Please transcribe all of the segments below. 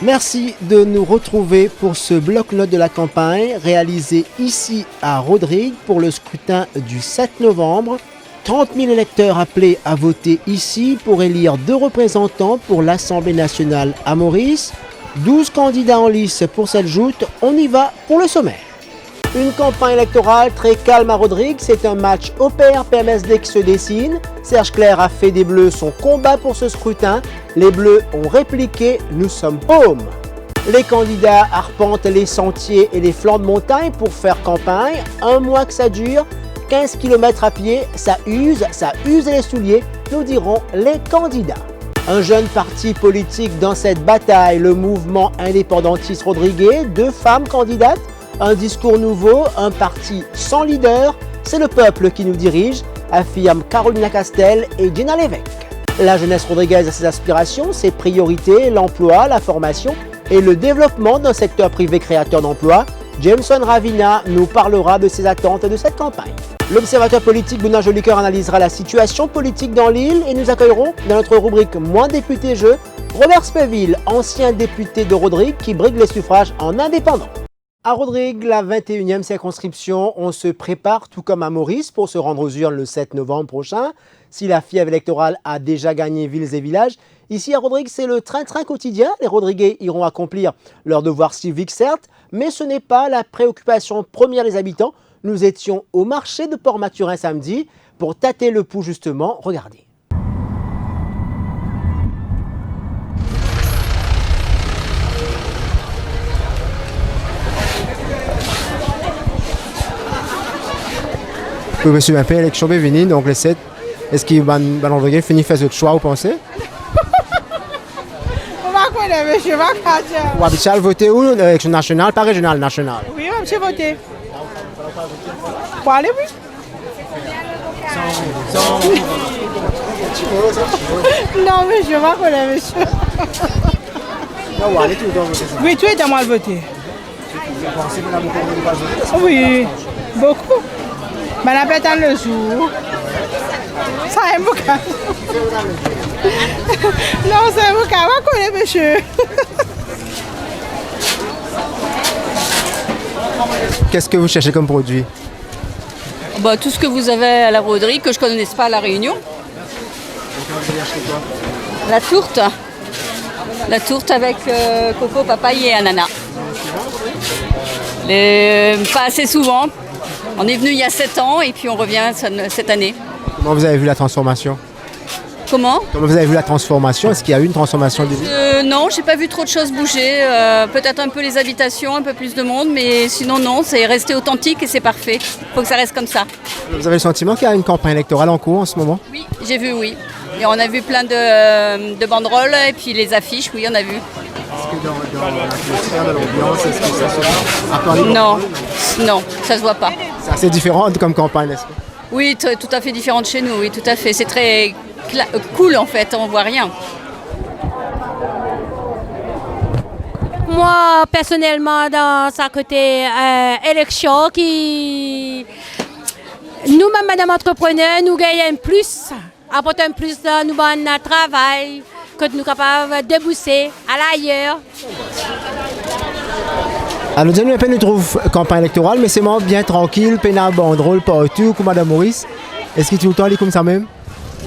Merci de nous retrouver pour ce bloc-notes de la campagne réalisé ici à Rodrigue pour le scrutin du 7 novembre. 30 000 électeurs appelés à voter ici pour élire 2 représentants pour l'Assemblée nationale à Maurice. 12 candidats en lice pour cette joute. On y va pour le sommaire. Une campagne électorale très calme à Rodrigue. C'est un match OPR-PMSD qui se dessine. Serge Clair a fait des Bleus son combat pour ce scrutin. Les Bleus ont répliqué « Nous sommes paumes ». Les candidats arpentent les sentiers et les flancs de montagne pour faire campagne. Un mois que ça dure, 15 km à pied, ça use les souliers, nous diront les candidats. Un jeune parti politique dans cette bataille, le mouvement indépendantiste rodriguais, 2 femmes candidates, un discours nouveau, un parti sans leader, c'est le peuple qui nous dirige, affirment Carolina Castel et Gina Lévesque. La jeunesse rodriguaise a ses aspirations, ses priorités, l'emploi, la formation et le développement d'un secteur privé créateur d'emplois. Jameson Ravina nous parlera de ses attentes de cette campagne. L'observateur politique Benoît Jolicoeur analysera la situation politique dans l'île et nous accueillerons dans notre rubrique Moins député jeu Robert Spéville, ancien député de Rodrigue qui brigue les suffrages en indépendant. À Rodrigue, la 21e circonscription, on se prépare tout comme à Maurice pour se rendre aux urnes le 7 novembre prochain. Si la fièvre électorale a déjà gagné villes et villages, ici à Rodrigue, c'est le train-train quotidien. Les Rodriguais iront accomplir leurs devoirs civiques, certes, mais ce n'est pas la préoccupation première des habitants. Nous étions au marché de Port-Mathurin samedi pour tâter le pouls justement. Regardez. Oui, monsieur, un peu l'élection est venue, donc le 7. Est-ce qu'il va finir faire ce choix, vous pensez? On va connaître, monsieur, va dire. Vous habitez voter où? L'élection nationale, pas régionale, nationale? Oui, monsieur, voter. Pour aller, oui. Non, monsieur, va connaître, monsieur. Non, vous allez tout le temps voter. Oui, tout est à moi de voter. Oui, beaucoup. Mais on a peut-être le jour. Ça aime beaucoup. Non, c'est beaucoup. Va connaître, monsieur. Qu'est-ce que vous cherchez comme produit? Bah, tout ce que vous avez à la Rodrigue, que je ne connaisse pas à La Réunion. La tourte. La tourte avec coco, papaye et ananas. Pas assez souvent. On est venu il y a 7 ans et puis on revient cette année. Comment vous avez vu la transformation? Comment vous avez vu la transformation? Est-ce qu'il y a eu une transformation du Non, j'ai pas vu trop de choses bouger. Peut-être un peu les habitations, un peu plus de monde, mais sinon non, c'est resté authentique et c'est parfait. Il faut que ça reste comme ça. Vous avez le sentiment qu'il y a une campagne électorale en cours en ce moment? Oui, j'ai vu, oui. Et on a vu plein de banderoles et puis les affiches, oui, on a vu. Est-ce que dans l'atmosphère, dans l'ambiance, est-ce que ça se voit? Non, ça se voit pas. C'est assez différent comme campagne, est-ce que? Oui, tout à fait différent de chez nous, oui, tout à fait. C'est très cool en fait, on voit rien. Moi, personnellement, dans sa côté élection, nous-mêmes, madame entrepreneur, nous gagnons plus, apportons plus de nous bon travail, que nous sommes capables de débousser à l'ailleurs. Alors, nous nous trouve campagne électorale, mais c'est bien tranquille, pénal, banderole partout, comme madame Maurice. Est-ce que tout le temps, elle est comme ça même?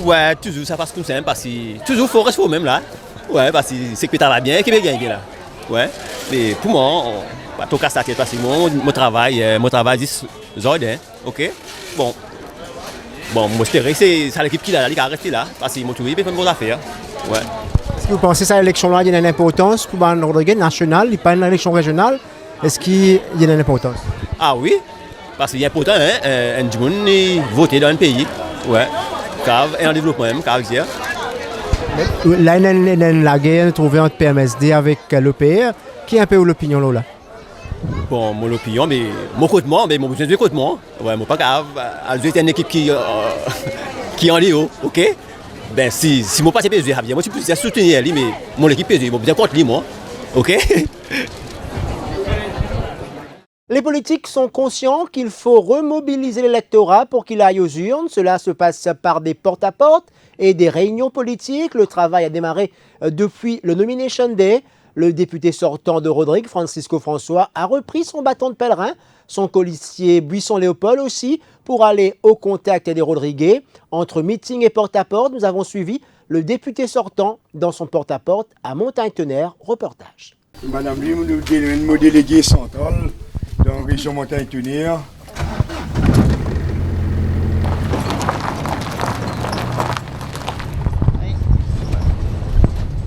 Ouais, toujours ça passe comme ça, parce que toujours faut rester même là. Ouais, parce que c'est que tu va bien, qui va gagner là. Ouais, mais pour moi, tout cas, ça parce que mon travail 10 heures, ok. Bon, moi j'espère que c'est l'équipe qui a resté là, parce qu'ils m'ont trouvé pour une bonne affaire. Ouais. Est-ce que vous pensez que cette élection-là, il y a une importance pour le Rodrigues national, il pas une élection régionale? Est-ce qu'il y a une importance? Ah oui, parce qu'il est important, un monde voter dans un pays. Ouais. Et en développement même, car dire. Là, il y a la guerre trouvée entre PMSD avec l'OPR. Qui est un peu l'opinion là? Bon, mon opinion, mais mon côté moi, mais mon besoin de côté moi. Ouais, moi pas grave. Elle est une équipe qui est en Léo, ok? Ben si moi pas c'est PSG, moi je suis soutenir lui, mais mon équipe PSG, moi bien contre lui moi, ok? Les politiques sont conscients qu'il faut remobiliser l'électorat pour qu'il aille aux urnes. Cela se passe par des porte-à-porte et des réunions politiques. Le travail a démarré depuis le Nomination Day. Le député sortant de Rodrigue, Francisco François, a repris son bâton de pèlerin, son colistier Buisson-Léopold aussi, pour aller au contact des Rodriguais. Entre meeting et porte-à-porte, nous avons suivi le député sortant dans son porte-à-porte à Montagne-Tonnerre. Reportage. Madame Lim, mon délégué central dans la région Montagne-Tonnerre.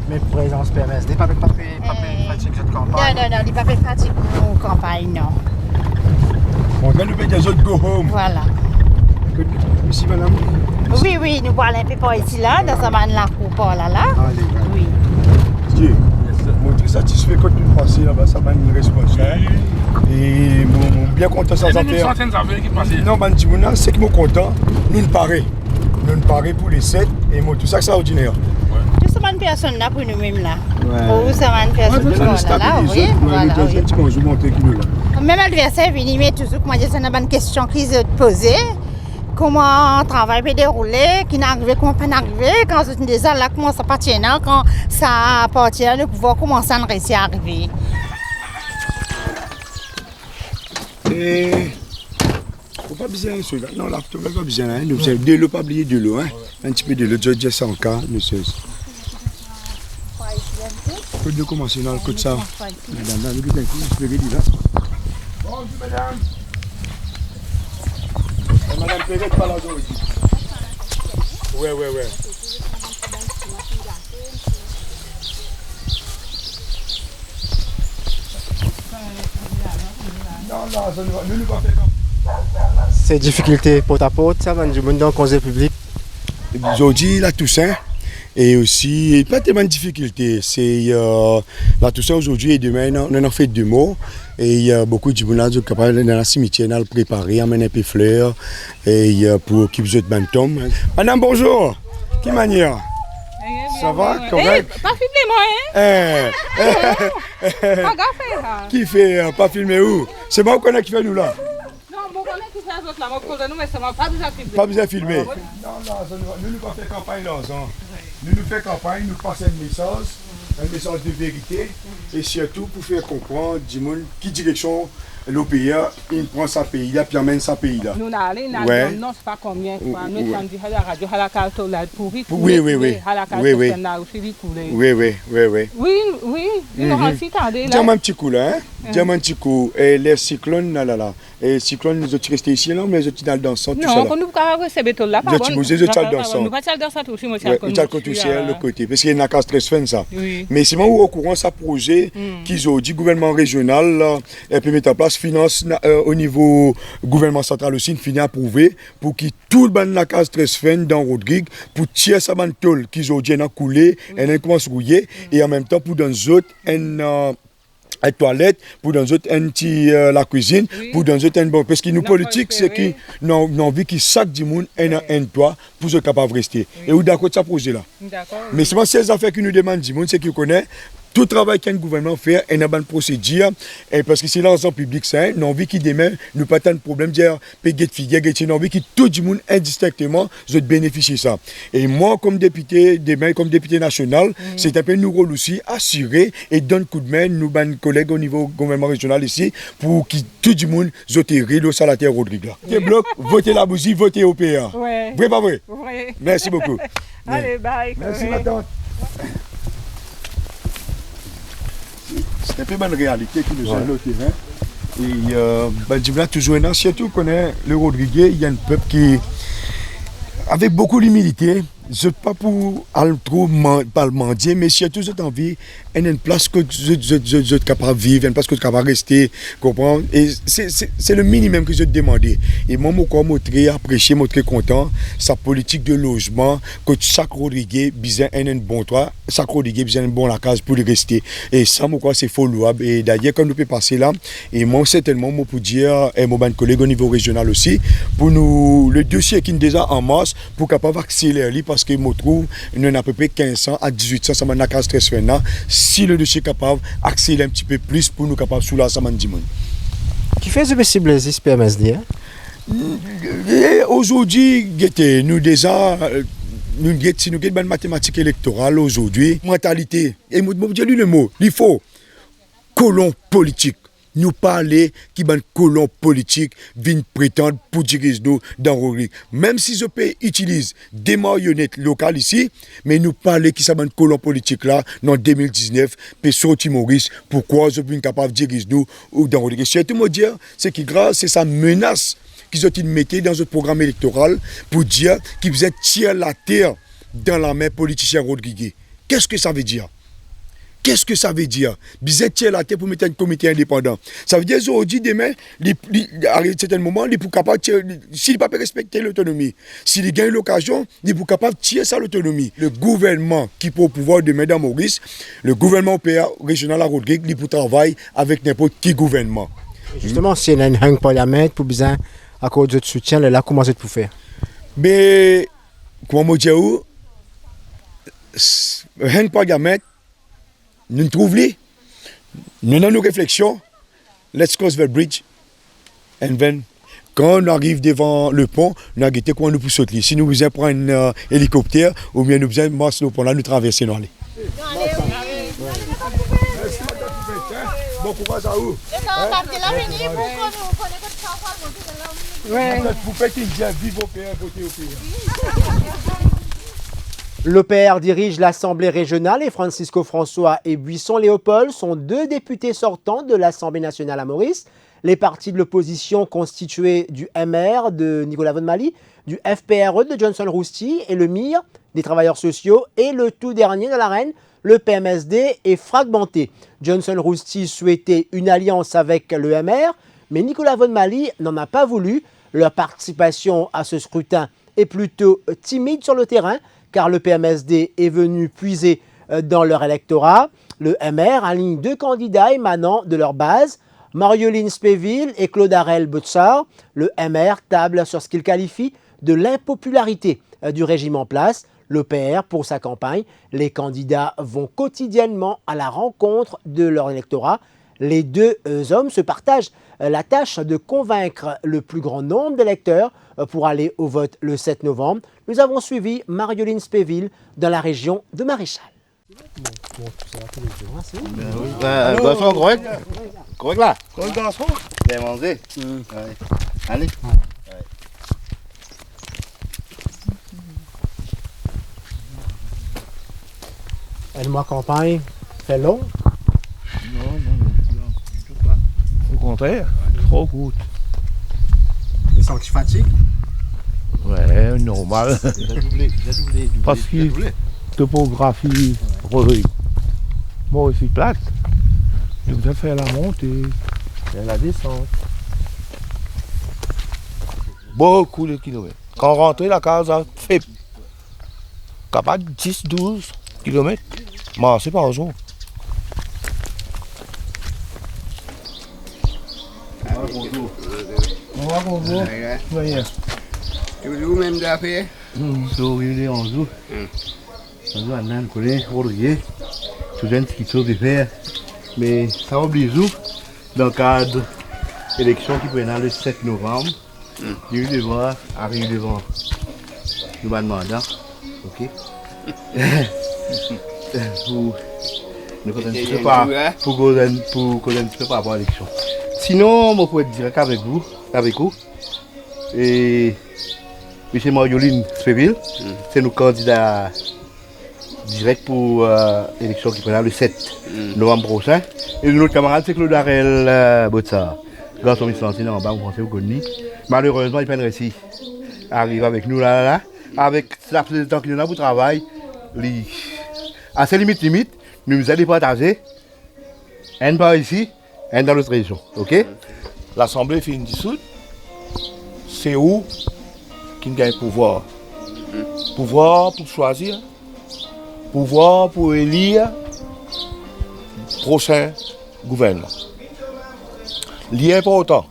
Mais présence PMSD, pas pratique cette campagne. Non, il n'est pas fait pratique pour campagne, non. On va nous faire des autres go home. Voilà. Ici, madame. Oui, nous parlons un peu par ici, là, dans ce man-là, pour par là. Allez, Oui. Dieu, je suis très satisfait quand tu passes là-bas, ça m'a une réponse. Et je bien content sans affaire. Non, c'est que je suis content. Nous ne parons. Nous ne parons pour les 7 et moi, tout ça, c'est extraordinaire. Tout ça, une personne là pour nous-mêmes là. Oh, ça, une personne là, oui. Voilà, oui. Même l'adversaire vient mais toujours comment dire, c'est une bonne question qu'ils ont posée. Comment le travail peut dérouler, qui n'est arrivé, comment pas arrivé, quand c'est déjà là, comment ça appartient, quand ça appartient, le pouvoir, comment ça ne réussit à arriver. Et faut pas besoin de cela. Non, là, tu pas besoin hein. Nous avons de l'eau, pas oublier de l'eau, hein. Un petit peu de l'eau, déjà 100 cas, nous sommes. Faut de commencer dans le coup de ça. Madame, vous êtes un peu là. Bonjour, madame. Madame Perret, pas là aujourd'hui. Ouais. Non, ça ne va pas faire comme. Ces difficultés porte à porte, ça va du monde dans le conseil public. Aujourd'hui, la Toussaint, et aussi, pas tellement de difficultés. C'est la Toussaint aujourd'hui et demain, on en fait 2 mots. Et il y a beaucoup de gens qui sont capables dans la cimetière, de préparer, amener un peu de fleurs, et pour qu'ils vous êtes tom. Madame, bonjour. Quelle manière? Ça va? Correct? Pas filmer moi, hein? Pas gaffe, Qui fait pas filmer où? C'est moi qui fait nous là. non, je connais qui fait les autres là, je nous, mais c'est pas besoin de filmer. Pas besoin de filmer. Non, nous ne pas faire campagne là. Nous faisons campagne, nous passons un message de vérité et surtout pour faire comprendre du monde qui direction le pays, il prend sa pays là, puis amène sa pays là. Nous allons, non, c'est pas combien. Nous sommes dit à la radio, à la carte, pour y couler. Oui. À la carte, Oui, il nous rend si tardé là. Dis-moi un petit coup là, hein. Dis-moi un petit coup. Et les cyclones là. Et les cyclones, nous sommes restés ici là, mais les autres dans le dansant, tout ça là. Non, quand nous avons recevé tout là, pas bon. Nous sommes dans le dansant. Nous sommes dans le dansant aussi, moi, c'est le côté. Parce qu'il y a une case très fin ça. Mais c'est moi au courant ça projet qu'ils ont dit gouvernement régional et puis mettre en place finance au niveau gouvernement central aussi finit approuvé pour que tout le ban la case très fin dans Rodrigue pour tirer sa bantole qu'ils ont dit en coulé et en commence rouiller et en même temps pour dans autres une toilette, pour dans autres un petit la cuisine, pour dans autres un bon parce que nous politique c'est qui non envie qui chaque du monde un toit pour se capable rester et où d'accord ça projet là. Mais c'est moi ces affaires qui nous demandent du monde c'est qui connaît tout travail qu'un gouvernement fait est une bonne procédure et parce que c'est l'argent public ça nous envie qui demain nous pas tant de problème dire payer de figure nous envie que tout le monde indistinctement je bénéficie ça et moi comme député demain comme député national c'est un peu nous rôle aussi assurer et donner coup de main nous ban collègues au niveau gouvernement régional ici pour que tout le monde zotérer le salaire Rodrigue là qui bloc voter la bougie voter au PA vrai pas vrai merci beaucoup allez bye merci ma tante. C'est un peu une réalité qui nous a le terrain. Et je voulais toujours un surtout connaît le Rodriguais, il y a un peuple qui, avec beaucoup d'humilité, je ne pas pour trop pas le mendier, mais surtout j'ai envie une place que je suis capable de vivre, une place que je suis capable de rester, comprendre. Et c'est le minimum que je te demandais. Et moi, je suis apprécié, je suis très content. Sa politique de logement, que chaque Rodriguais besoin un bon toit, chaque Rodriguais besoin un bon la case pour rester. Et ça, c'est fort louable. Et d'ailleurs, quand nous pouvons passer là, et moi, certainement, moi, pour dire, et mon collègue au niveau régional aussi, pour nous, le dossier qui est déjà en masse, pour capable accélérer, parce que je trouve, nous avons à peu près 1500 à 1800, ça m'a case très souvent. Si le dossier est capable d'accélérer un petit peu plus pour nous capables de soulager ça m'a dit. Qui fait ce possible les PMSD? Aujourd'hui, nous déjà si nous avons une mathématique électorale aujourd'hui, mentalité, et je dis le mot, il faut colon politique. Nous parler qui ban colon politique viennent prétendre pour diriger nous dans Rodrigue. Même si ce pays utilise des marionnettes locales ici, mais nous parler qui ça ban colon politique là en 2019, puis sorti Maurice, pourquoi je suis capable de diriger nous dans Rodrigue. Ce que je veux dire, c'est que grâce à sa menace qu'ils ont mis dans ce programme électoral pour dire qu'ils faisaient tirer la terre dans la main politicien Rodrigue. Qu'est-ce que ça veut dire? Qu'est-ce que ça veut dire? Bizet tirer la terre pour mettre un comité indépendant. Ça veut dire aujourd'hui, demain, à un certain moment, il est capable s'il ne peut pas respecter l'autonomie, s'il gagne l'occasion, il est capable de tirer sa l'autonomie. Le gouvernement qui peut pouvoir demain dans Maurice, le gouvernement régional à Rodrigue, il peut travailler avec n'importe qui gouvernement. Justement, si il y a un parlement pour besoin à cause de soutien, là, comment c'est pour faire? Mais, comment dire, un parlement, nous trouvons, nous avons nos réflexions, let's cross the bridge, and then, quand on arrive devant le pont, nous avons dit qu'on nous peut sauter. Si nous besoin prendre un hélicoptère, ou bien nous besoin marcher le pont là, nous traverser dans l'allée. Bon courage à vous. Vous faites une bien vive au PR, voter au PR. L'OPR dirige l'Assemblée régionale et Francisco François et Buisson Léopold sont deux députés sortants de l'Assemblée nationale à Maurice. Les partis de l'opposition constitués du MR de Nicolas Von Mali, du FPRE de Johnson Rousty et le MIR des travailleurs sociaux et le tout dernier de la reine, le PMSD, est fragmenté. Johnson Rousty souhaitait une alliance avec le MR, mais Nicolas Von Mali n'en a pas voulu. Leur participation à ce scrutin est plutôt timide sur le terrain, car le PMSD est venu puiser dans leur électorat. Le MR aligne deux candidats émanant de leur base, Marioline Spéville et Claude Arel Botsar. Le MR table sur ce qu'il qualifie de l'impopularité du régime en place. L'OPR pour sa campagne. Les candidats vont quotidiennement à la rencontre de leur électorat. Les deux hommes se partagent la tâche de convaincre le plus grand nombre d'électeurs pour aller au vote le 7 novembre. Nous avons suivi Marioline Spéville dans la région de Maréchal. Garçon, correct là. Correct garçon. Bien mangé. Allez. Et ma campagne fait long. Non. Au contraire, trop court. Vous sentez fatigué? Ouais, normal. Parce que topographie Rodrigue. Moi aussi plate. Je vais faire la montée et la descente. Beaucoup de kilomètres. Quand on rentre, la case a fait capable 10-12 kilomètres. Marcher par jour. Bonjour. Bonjour. Voyez. Toujours même d'affaires. Souriez en jour. On a un collègue Rodrigue. Tout jeune qui sauve de faire. Mais ça oblige nous, dans le cadre de l'élection qui prendra le 7 novembre, il devra arriver devant le mandat. Ok? Pour qu'on ne pas avoir l'élection. Sinon, je pourrais être direct avec vous. Et M. Marioline Spéville, c'est nos candidats direct pour l'élection qui prendra le 7 novembre prochain. Et notre camarade, c'est Claude Arel Botsar. Garçon licencié en bas, vous pensez, vous connaissez. Malheureusement, il peine ici. Arrive avec nous là. Avec la temps qu'il y en a pour travail, à ses limites, nous allons partager. Un par ici, un dans l'autre région. Ok? L'Assemblée fait une dissoute. C'est où qui gagne pouvoir? Pouvoir pour choisir. Pouvoir pour élire le prochain gouvernement. L'important,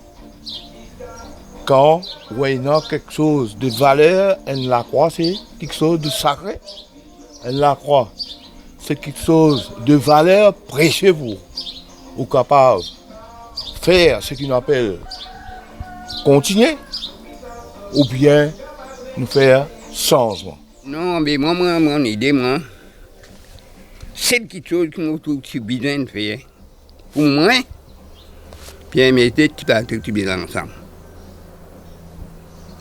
quand on a quelque chose de valeur, on la croit, c'est quelque chose de sacré. On la croit, c'est quelque chose de valeur, prêchez-vous. Ou capable de faire ce qu'on appelle continuer, ou bien nous faire changement. Non, mais moi, mon idée, moi, c'est quelque chose que nous trouvons besoin de faire. Pour moi, permettez de travailler ensemble.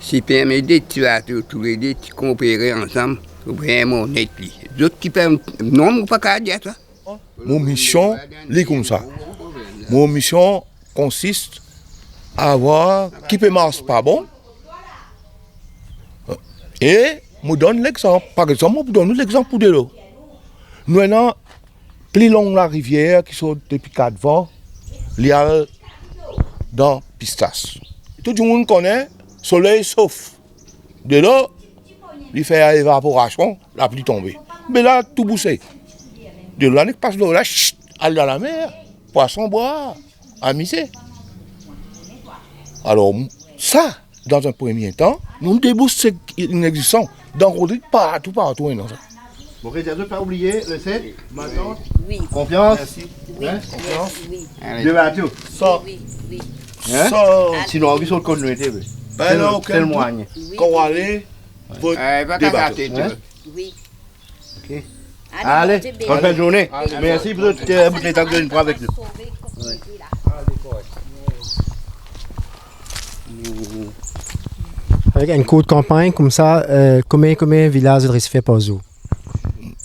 Si permettez de travailler tous les deux, de coopérer ensemble, c'est vraiment honnête. Les autres qui peuvent. Non, pas qu'à dire ça. Mon mission, c'est comme ça. Mon mission consiste à voir qui peut marcher pas bon. Et je donne l'exemple. Par exemple, je donne l'exemple pour de l'eau. Nous avons plus long la rivière qui sort depuis 4 vents, il y a dans Pistas. Tout le monde connaît le soleil sauf. De l'eau, il fait l'évaporation, la pluie tombée. Mais là, tout boussé. De l'eau, il passe l'eau là, elle dans la mer, poisson boire, amuser. Alors, ça, dans un premier temps, nous déboussons inexistant dans Rodrigue partout. Dans ça. Bon, Rédia, ne pas oublier le 7, maintenant. Oui. Confiance. Merci. Hein? Confiance. Oui. Deux bateaux. Ça. Oui. Hein? Ça. Sinon, on vit sur le continuité. C'est le moyen. Quand on va aller, pour débattre. Oui. Ok. Allez, bonne fin de journée. Merci pour les temps que vous avec nous. Avec un coup de campagne comme ça, combien de villages il fait pas vous?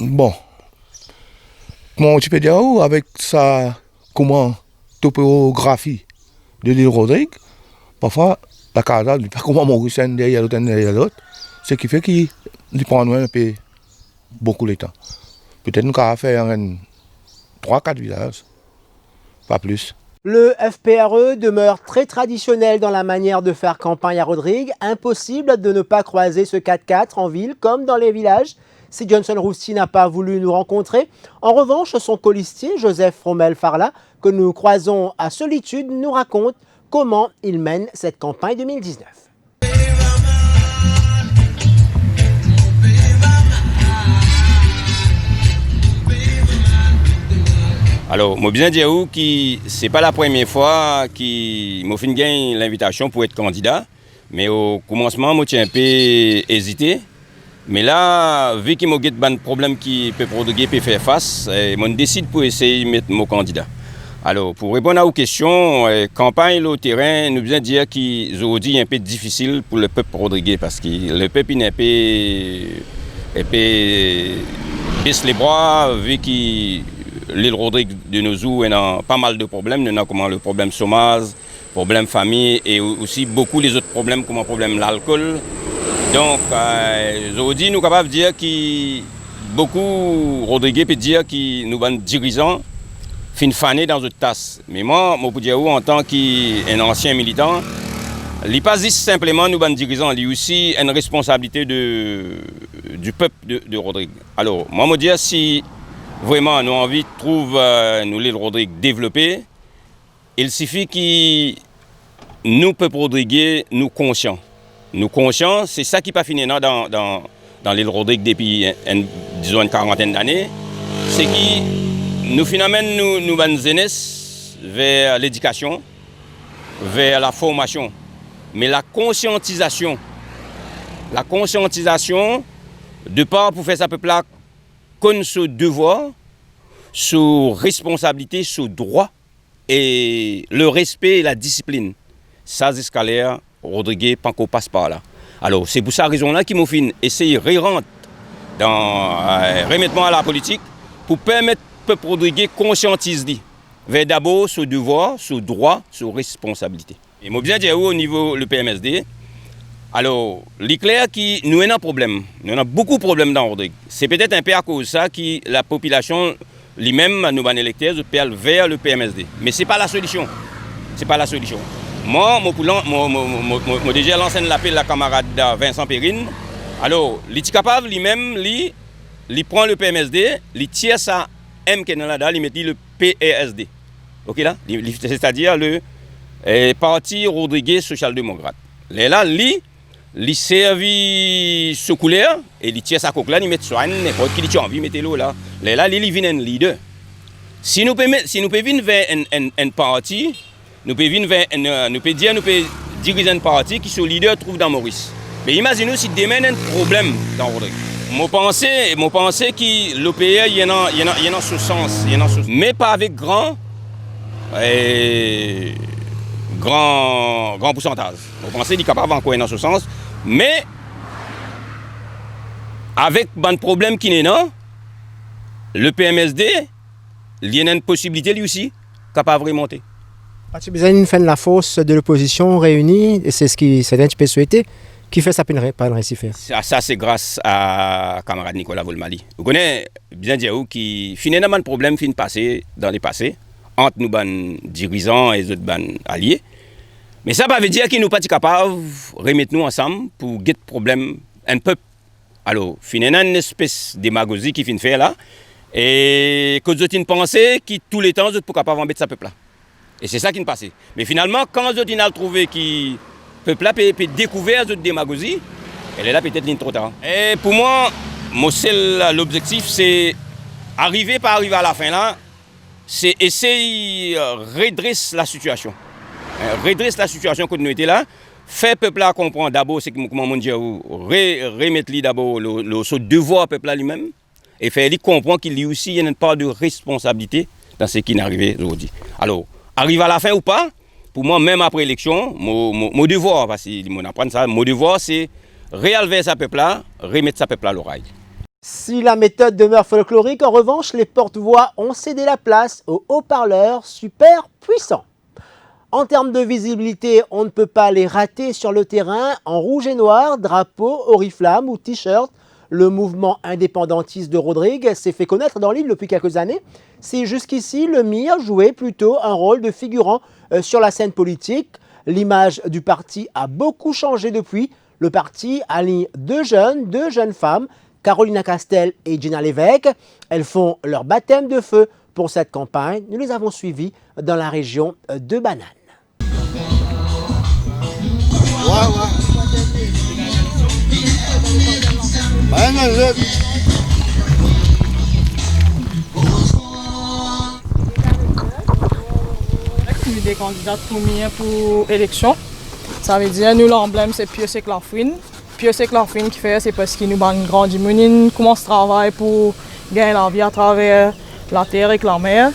Bon, comment tu peux dire avec sa topographie de l'île Rodrigue, parfois la casa n'est pas comme Maurice derrière l'autre, ce qui fait qu'il prend un peu beaucoup de temps. Peut-être nous allons faire 3-4 villages, pas plus. Le FPRE demeure très traditionnel dans la manière de faire campagne à Rodrigue. Impossible de ne pas croiser ce 4x4 en ville comme dans les villages. Si Johnson Rousti n'a pas voulu nous rencontrer, en revanche, son colistier, Joseph Fromel-Farla, que nous croisons à Solitude, nous raconte comment il mène cette campagne 2019. Alors, moi bien dire que ce n'est pas la première fois que je fin gagne l'invitation pour être candidat, mais au commencement, je suis un peu hésité. Mais là, vu qu'il y a un problème qui peut produire, peut faire face, je décide pour essayer de mettre mon candidat. Alors, pour répondre à vos questions, campagne au terrain, nous bien dire qu'aujourd'hui est un peu difficile pour le peuple rodriguais parce que le peuple est un peu baisse les bras, vu que l'île Rodrigue de nos jours a pas mal de problèmes, nous avons comme le problème chômage, problème famille et aussi beaucoup les autres problèmes comme le problème l'alcool. Donc, aujourd'hui, nous sommes capables de dire que beaucoup Rodriguez peut dire que nous sommes dirigeants fin fané dans notre tasse. Mais moi, je peux dire en tant qu'un ancien militant, il n'est pas juste simplement nous sommes dirigeants, il y a aussi une responsabilité du peuple de Rodrigue. Alors, moi, je dis si vraiment nous avons envie de trouver l'île Rodrigue développée, il suffit que nous, peuple Rodriguez, nous conscients. Nous conscients, c'est ça qui n'est pas fini dans l'île Rodrigue depuis disons une quarantaine d'années. C'est que nous finalement nous jeunesse vers l'éducation, vers la formation. Mais la conscientisation, de part pour faire ça peuple-là, connaît ce devoir, ce responsabilité, ce droit et le respect et la discipline. Ça, escalaire. Rodriguez, pas qu'on passe par là. Alors, c'est pour cette raison-là qu'il m'a fait essayer de rentrer remettre à la politique pour permettre au peuple Rodriguez conscientiser vers d'abord ce devoir, ce droit, ce responsabilité. Et moi bien dire au niveau du PMSD, alors, l'éclair qui nous a un problème, nous avons beaucoup de problèmes dans Rodrigue. C'est peut-être un peu à cause de ça que la population lui-même nous va électer vers le PMSD. Mais ce n'est pas la solution. C'est pas la solution. Moi, j'ai déjà lancé l'appel à la camarade Vincent Perrine. Alors, il est capable lui-même, il prend le PMSD, il tire sa M qui est là, il met le PESD. Ok là? C'est-à-dire le Parti Rodriguez Social-Démocrate. Là, il servi ce couleur et il tire sa coque là, il met soin, n'importe qui a envie de mettre l'eau là. Là, il vient un leader. Si nous pouvons venir vers un parti, nous pouvons diriger un parti qui ce leader trouve dans Maurice. Mais imaginez si demain un problème dans Rodrigue. Mon pensée que le pays, il y en a ce sens, mais pas avec grand pourcentage. Mon pensée qu'il est capable encore dans ce sens, mais avec un problème qui n'est pas, le PMSD, il y a une possibilité lui aussi, capable de remonter. As-tu besoin d'une fin de la force de l'opposition réunie, et c'est ce qui certains peut souhaiter, qui fait ça pas réussi faire. Ça c'est grâce à camarade Nicolas Volmali. Vous connaissez bien dire qui finalement un problème fin passé dans les passés entre nous ban dirigeants et les autres ban alliés. Mais ça veut dire qu'ils nous pas capables de remettre nous ensemble pour guetter problème un peu. Alors, finalement une espèce de démagogie qui fin faire là et que d'autres pensaient que tous les temps ils sont capables d'embêter ce peuple là. Et c'est ça qui nous passait. Mais finalement quand d'autres ont trouvé que le peuple peut découvrir cette démagogie, elle est là peut-être trop tard. Et pour moi, l'objectif c'est arriver à la fin là, c'est essayer de redresser la situation. Redresser la situation que nous étions là, faire le peuple là comprendre d'abord c'est comment mon Dieu remettre d'abord le devoir au peuple lui-même et faire lui comprendre qu'il y a aussi une part de responsabilité dans ce qui est arrivé aujourd'hui. Alors, arriver à la fin ou pas, pour moi, même après l'élection, mon devoir, parce que apprend ça, mon devoir, c'est réalver ce peuple-là, remettre ce peuple-là à l'oreille. Si la méthode demeure folklorique, en revanche, les porte-voix ont cédé la place aux haut-parleurs super puissants. En termes de visibilité, on ne peut pas les rater sur le terrain en rouge et noir, drapeau, oriflamme ou t-shirt. Le mouvement indépendantiste de Rodrigue s'est fait connaître dans l'île depuis quelques années. Si jusqu'ici, le MIR jouait plutôt un rôle de figurant sur la scène politique, l'image du parti a beaucoup changé depuis. Le parti aligne deux jeunes femmes, Carolina Castel et Gina Lévesque. Elles font leur baptême de feu pour cette campagne. Nous les avons suivies dans la région de Banane. Des candidats pour l'élection. Ça veut dire nous l'emblème c'est Pius et Clarfouine. Pius et Clarfouine qui fait c'est parce qu'il nous une grande immunité, commence à travailler pour gagner la vie à travers la terre et la mer.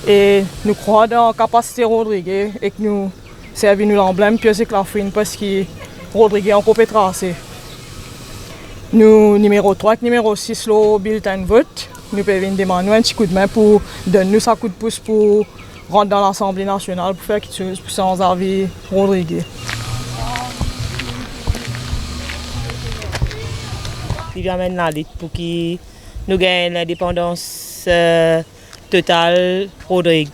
Et nous croyons dans la capacité de Rodrigue et que nous servons nous l'emblème Pius et Clarfouine parce que Rodrigue encore peut tracer. Nous numéro 3 et numéro 6 le bulletin de vote. Nous pouvons demander un petit coup de main pour donner nous un coup de pouce pour rentre dans l'Assemblée nationale pour faire quelque chose pour sans avis Rodrigue. Il amène la lutte pour que nous gagnions l'indépendance totale Rodrigue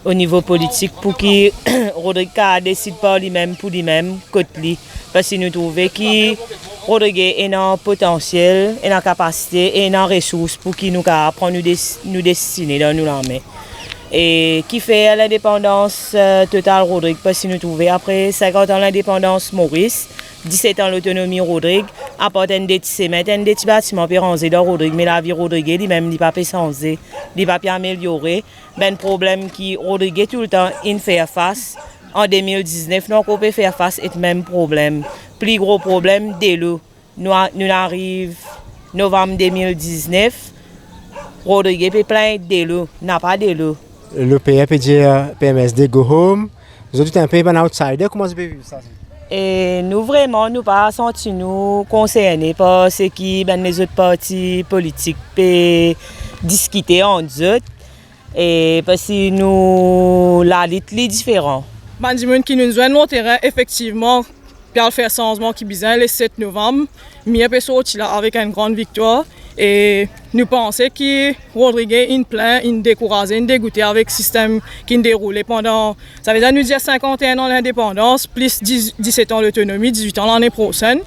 au niveau politique pour que Rodrigue décide par lui-même pour lui-même côté lui parce que nous trouvons que Rodrigue est un potentiel, est en capacité, est en ressources pour qu'il nous apprendre nous destiner dans nous l'armée. Et qui fait l'indépendance totale Rodrigue parce que nous trouvons après 50 ans l'indépendance Maurice, 17 ans l'autonomie Rodrigue, apporter des petits bâtiments pérennisés dans Rodrigue, mais la vie Rodrigue lui-même n'est pas changé, n'est pas amélioré. Ben problème qui Rodrigue tout le temps il fait face. En 2019, nous on peut faire face à ce même problème. Plus gros problème dès l'eau. Nous arrivons novembre 2019, Rodrigue peut plein dès l'eau, n'a pas de l'eau. Le pays peut dire PMSD go home. Vous êtes un peu un outsider, comment vous avez vu ça? Et nous vraiment nous pas senti nous concernés par ce qui les autres partis politiques peuvent discuter entre eux et parce que nous la lutte est différente. Les gens qui nous joignent au terrain effectivement pour faire changement qui besoin le 7 novembre, mieux peut sortir là avec une grande victoire. Et nous pensons que Rodrigue est plein, découragé, dégoûté avec le système qui déroule pendant, ça veut dire nous dire 51 ans d'indépendance, plus 17 ans d'autonomie, 18 ans l'année prochaine.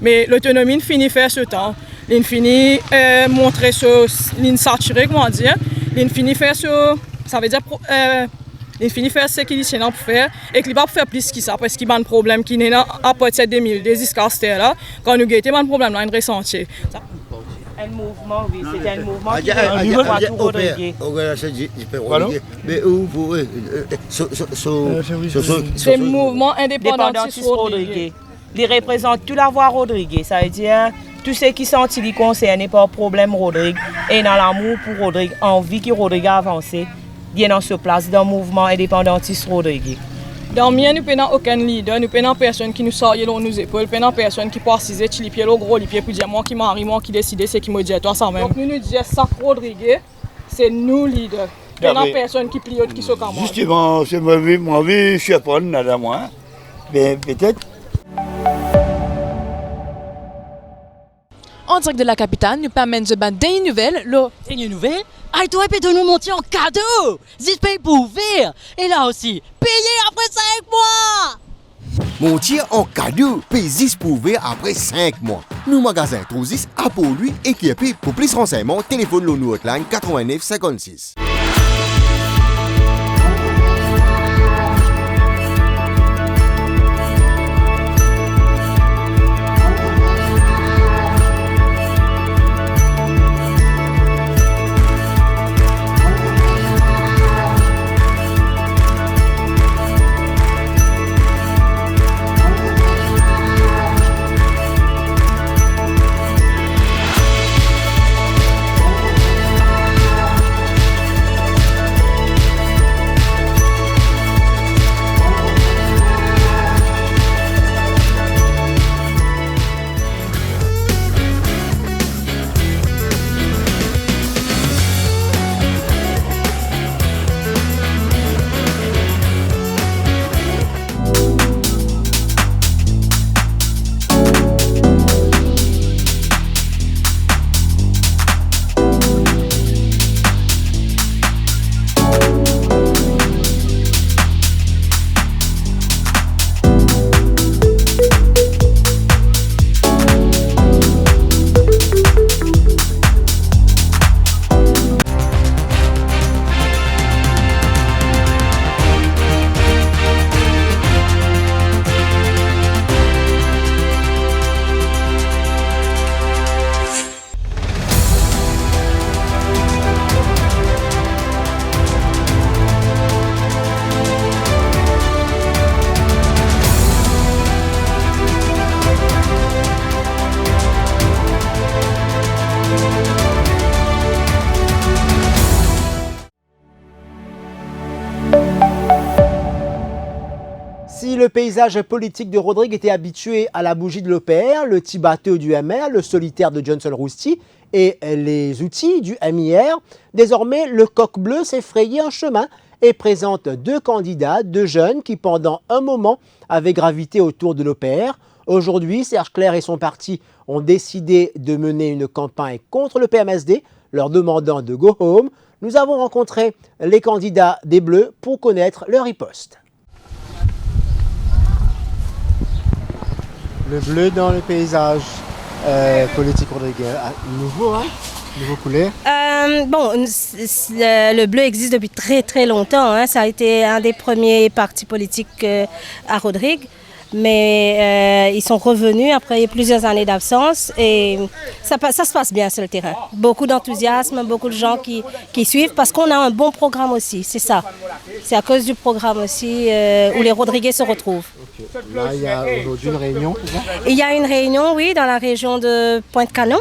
Mais l'autonomie finit faire ce temps. Il finit montrer ce, il saturé, comment dire, il finit faire ce, ça veut dire il finit faire ce qu'il est pour faire et qu'il ne va pas faire plus que ça parce qu'il y a un problème qui est là à partir de 2002 jusqu'à ce là quand nous avons un problème là, il ressenti. Un mouvement, oui, c'est un mouvement qui est tout Rodrigue. Mais où c'est le mouvement indépendantiste Rodrigue. Il représente toute la voix Rodrigue, ça veut dire tous ceux qui sont concernés par le problème Rodrigue et dans l'amour pour Rodrigue, envie que Rodrigue avance, viennent en se place dans le mouvement indépendantiste Rodrigue. Dans mien, nous n'avons aucun leader, nous n'avons personne qui nous sort de nos épaules, nous n'avons personne qui peut assiser, les pieds, le gros, les pieds, pour dire moi qui m'arrive, moi qui décide, c'est qui me dit toi ça même. Donc nous disons ça Rodrigue, c'est nous leaders. Nous n'avons personne qui plie qui se comme moi. Justement, c'est ma vie, je suis à prendre, nada moins. Mais peut-être. En direct de la capitale, nous permettons de battre des nouvelles. Des nouvelles? Ah, toi, et de nous monter en cadeau! Zis paye pour ouvrir! Et là aussi, payer après 5 mois! Montier en cadeau, paye 10 pour ouvrir après 5 mois. Nous magasins Trosis à pour lui équipé. Pour plus de renseignements, téléphone le nous hotline 89 56. Si le paysage politique de Rodrigue était habitué à la bougie de l'OPR, le petit bateau du MR, le solitaire de Johnson Rousty et les outils du MIR, désormais le coq bleu s'est frayé un chemin et présente deux candidats, deux jeunes qui pendant un moment avaient gravité autour de l'OPR. Aujourd'hui, Serge Clair et son parti ont décidé de mener une campagne contre le PMSD, leur demandant de go home. Nous avons rencontré les candidats des Bleus pour connaître leur riposte. Le bleu dans le paysage politique rodriguais, nouveau, hein? Nouveau couleur. Le bleu existe depuis très très longtemps. Hein. Ça a été un des premiers partis politiques à Rodrigue. Mais ils sont revenus après plusieurs années d'absence et ça se passe bien sur le terrain. Beaucoup d'enthousiasme, beaucoup de gens qui suivent parce qu'on a un bon programme aussi, c'est ça. C'est à cause du programme aussi où les Rodriguais se retrouvent. Okay. Là, il y a aujourd'hui une réunion. Il y a une réunion, oui, dans la région de Pointe-Canon.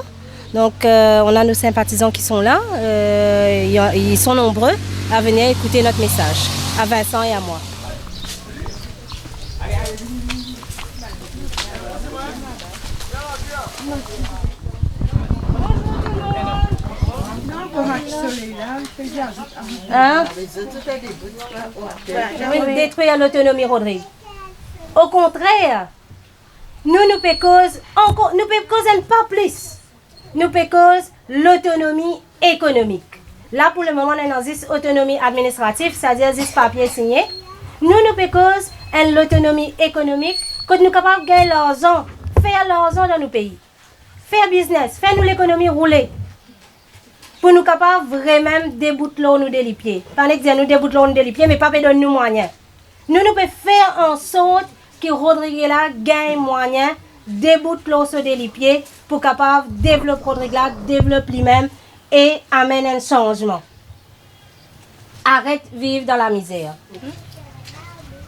Donc on a nos sympathisants qui sont là. Ils sont nombreux à venir écouter notre message, à Vincent et à moi. Hein? Détruire l'autonomie Rodrigue. Au contraire, nous pécose encore, nous pécose pas plus. Nous pécose l'autonomie économique. Là pour le moment, on a une autonomie administrative, c'est-à-dire des papiers signés. Nous pécose l'autonomie économique, que nous sommes capables de gagner l'argent, faire l'argent dans nos pays, faire business, faire nous l'économie rouler. Pour nous capables vraiment débouter l'eau nous des pieds. Pas dire nous débouter l'eau nous des pieds, mais pas donner nous moyens. Nous pouvons faire en sorte que Rodrigue là gagne moyen débouter l'eau sur des pieds pour capable développer Rodrigue là, développer lui-même et amener un changement. Arrête de vivre dans la misère.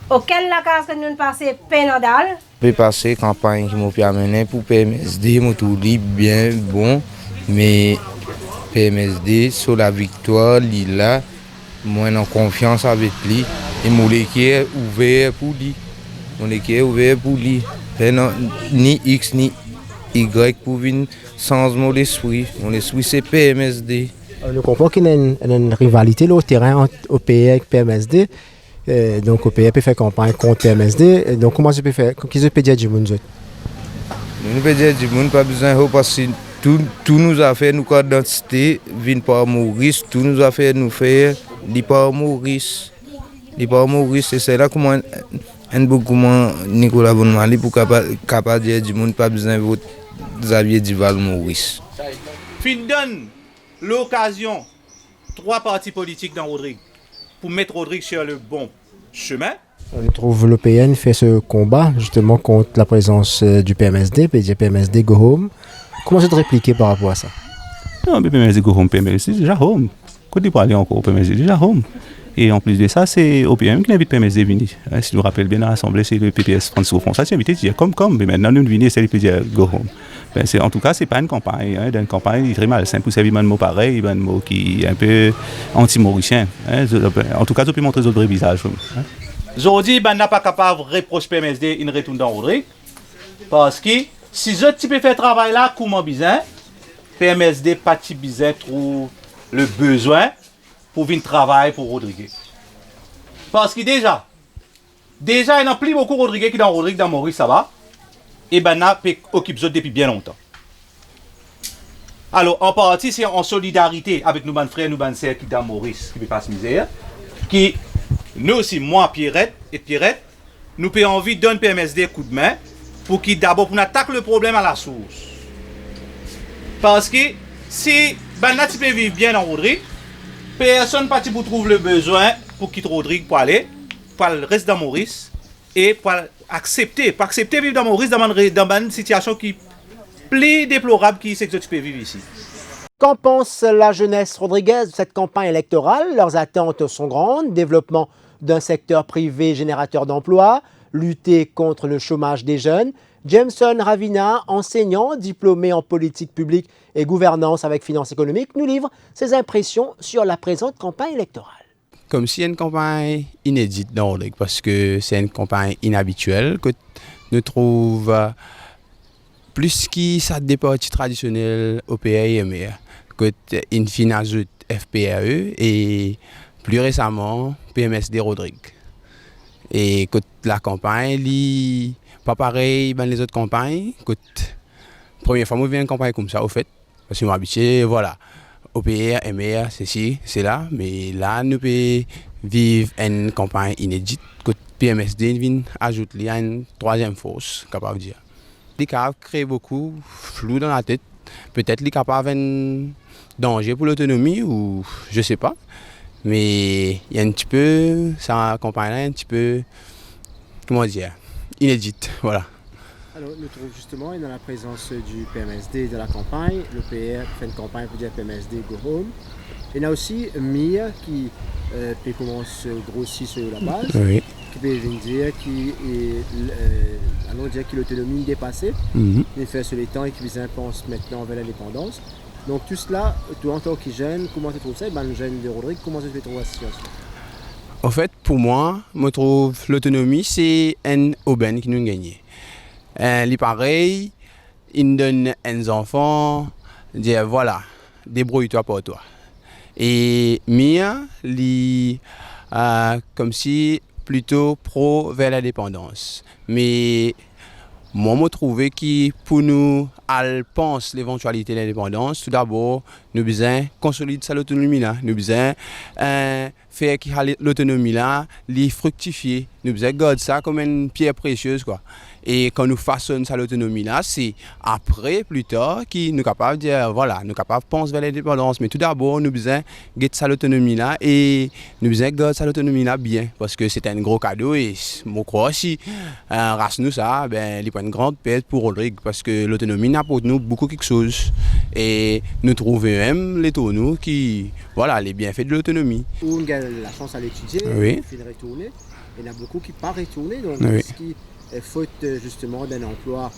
Aucun la case que nous passons pénadal, J'ai passé campagne qui m'a amené pour PMSD, moi tout dit bien bon, mais PMSD sur la victoire, là, moi en confiance avec lui et mon équipe est ouvert pour lui. Mon équipe est ouvert pour lui. Ni X ni Y pour venir sans mon esprit. Mon esprit c'est PMSD. Nous comprenons qu'il y a une rivalité là, au terrain entre OPA et PMSD. Donc OPA peut faire campagne contre PMSD. Donc comment je peux faire? Qu'est-ce que peut dire du monde? Nous peut dire du monde pas besoin parce que tout nous a fait nous carte d'identité viennent par Maurice. Tout nous a fait nous faire dit par Maurice. Dit par Maurice et c'est là comment un beaucoup Nicolas Bonmali pour capable dire du monde pas besoin de Xavier Duval Maurice. Fin donne l'occasion 3 partis politiques dans Rodrigue pour mettre Rodrigue sur le bon chemin. On trouve l'OPN fait ce combat justement contre la présence du PMSD, PMSD go home. Comment c'est de répliquer par rapport à ça? Non, mais PMSD go home, PMSD déjà home. Quand il parle encore, PMSD déjà home. Et en plus de ça, c'est OPM qui invite PMSD à venir. Si je me rappelle bien, à l'Assemblée, c'est le PPS François Fond. Ça, c'est invité à dire comme, mais maintenant, nous venons, c'est le PPS go home. En tout cas, ce n'est pas une campagne. Une campagne très malsaine pour servir un mot pareil, un mot qui est un peu anti-mauricien. En tout cas, ça peut montrer d'autres visages. Aujourd'hui, on n'est pas capable de reprocher PMSD une retourne dans Rodrigue. Parce que si je peux faire travail là, comment bizarre, PMSD, parti bizarre, trouve le besoin pour venir travailler pour Rodrigue. Parce que déjà, il n'y a plus beaucoup de Rodrigue qui dans Rodrigue, dans Maurice, ça va. Et ben, on occupe ça depuis bien longtemps. Alors, en partie, c'est en solidarité avec nos frères, nos sœurs qui dans Maurice, qui ne passe misère, qui, nous aussi, moi, Pierrette, nous avons envie de donner PMSD un coup de main pour qu'il d'abord pour attaquer le problème à la source. Parce que si tu peux vivre bien dans Rodrigue, personne parti pour trouver le besoin pour quitter Rodrigue pour aller, pour le reste dans Maurice et pour accepter vivre dans Maurice dans une situation qui est plus déplorable que ce que tu peux vivre ici. Qu'en pense la jeunesse rodriguaise de cette campagne électorale? Leurs attentes sont grandes, développement d'un secteur privé générateur d'emplois, lutter contre le chômage des jeunes. Jameson Ravina, enseignant, diplômé en politique publique et gouvernance avec finance économique, nous livre ses impressions sur la présente campagne électorale. Comme si une campagne inédite dans Rodrigue, parce que c'est une campagne inhabituelle que nous trouvons plus qui ça des partis traditionnels OPA et MEA, que une fin ajoute FPAE et plus récemment PMSD Rodrigue. Et que la campagne, pas pareil dans les autres campagnes. Première fois, je viens une campagne comme ça, au fait. Parce que je m'habitue, voilà. OPR, MER, c'est là. Mais là, nous pouvons vivre une campagne inédite. Que PMSD vient ajouter une troisième force, capable de dire. Les cas créent beaucoup de flou dans la tête. Peut-être les capables un danger pour l'autonomie, ou je ne sais pas. Mais il y a un petit peu, ça campagne là, un petit peu, comment dire, inédite, voilà. Alors, nous trouvons justement dans la présence du PMSD de la campagne, l'OPR fait une campagne pour dire PMSD Go Home. Il y a aussi MIA qui commence à grossir sur la base, oui. Qui peut dire que l'autonomie est dépassée, il fait sur les temps et qui pense maintenant vers l'indépendance. Donc tout cela, toi en tant que jeune, comment tu trouves ça? Le jeune de Rodrigue, comment tu trouves la situation? En fait, pour moi, je trouve l'autonomie, c'est un aubaine qui nous gagne. Il pareil, il donne aux enfants, dit voilà, débrouille-toi pour toi. Et Mia, comme si plutôt pro vers l'indépendance. Mais moi, je trouve que pour nous, elle pense l'éventualité de l'indépendance. Tout d'abord, nous devons consolider cette autonomie-là. Nous devons faire que l'autonomie-là fructifier. Nous devons garder ça comme une pierre précieuse, quoi. Et quand nous façonnons cette autonomie-là, c'est après, plus tard, que nous sommes capables de dire, voilà, nous sommes capables de penser vers l'indépendance. Mais tout d'abord, nous devons garder cette autonomie-là et nous devons garder cette autonomie-là bien. Parce que c'est un gros cadeau et je crois si race nous ça, ben, il y a une grande perte pour Rodrigue. Parce que l'autonomie apporte nous beaucoup quelque chose. Et nous trouvons même les tourneaux qui, voilà, les bienfaits de l'autonomie. On a la chance à l'étudier, oui. on fait retourner. Il y en a beaucoup qui ne pas retourner. Donc, oui. faute justement d'un emploi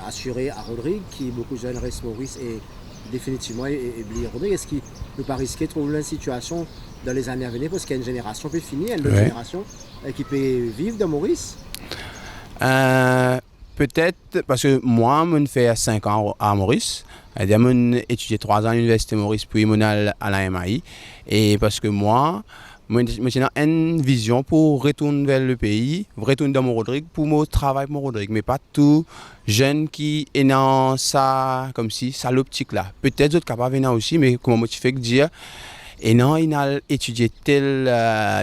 assuré à Rodrigue, qui beaucoup de jeunes restent Maurice et définitivement oublier Rodrigue. Est-ce qu'il ne peut pas risquer de trouver une situation dans les années à venir, parce qu'il y a une génération qui peut finir, une autre génération qui peut vivre de Maurice? Peut-être, parce que moi, je fais 5 ans à Maurice. J'ai étudié 3 ans à l'Université Maurice, puis je suis à la MAI. Et parce que moi, j'ai une vision pour retourner vers le pays, retourner dans mon Rodrigue, pour mon travail pour mon Rodrigue. Mais pas tout jeune qui est dans ça, comme si, ça l'optique là. Peut-être d'autres capables de venir aussi, mais comment moi tu fais que dire, et non, il a étudié telle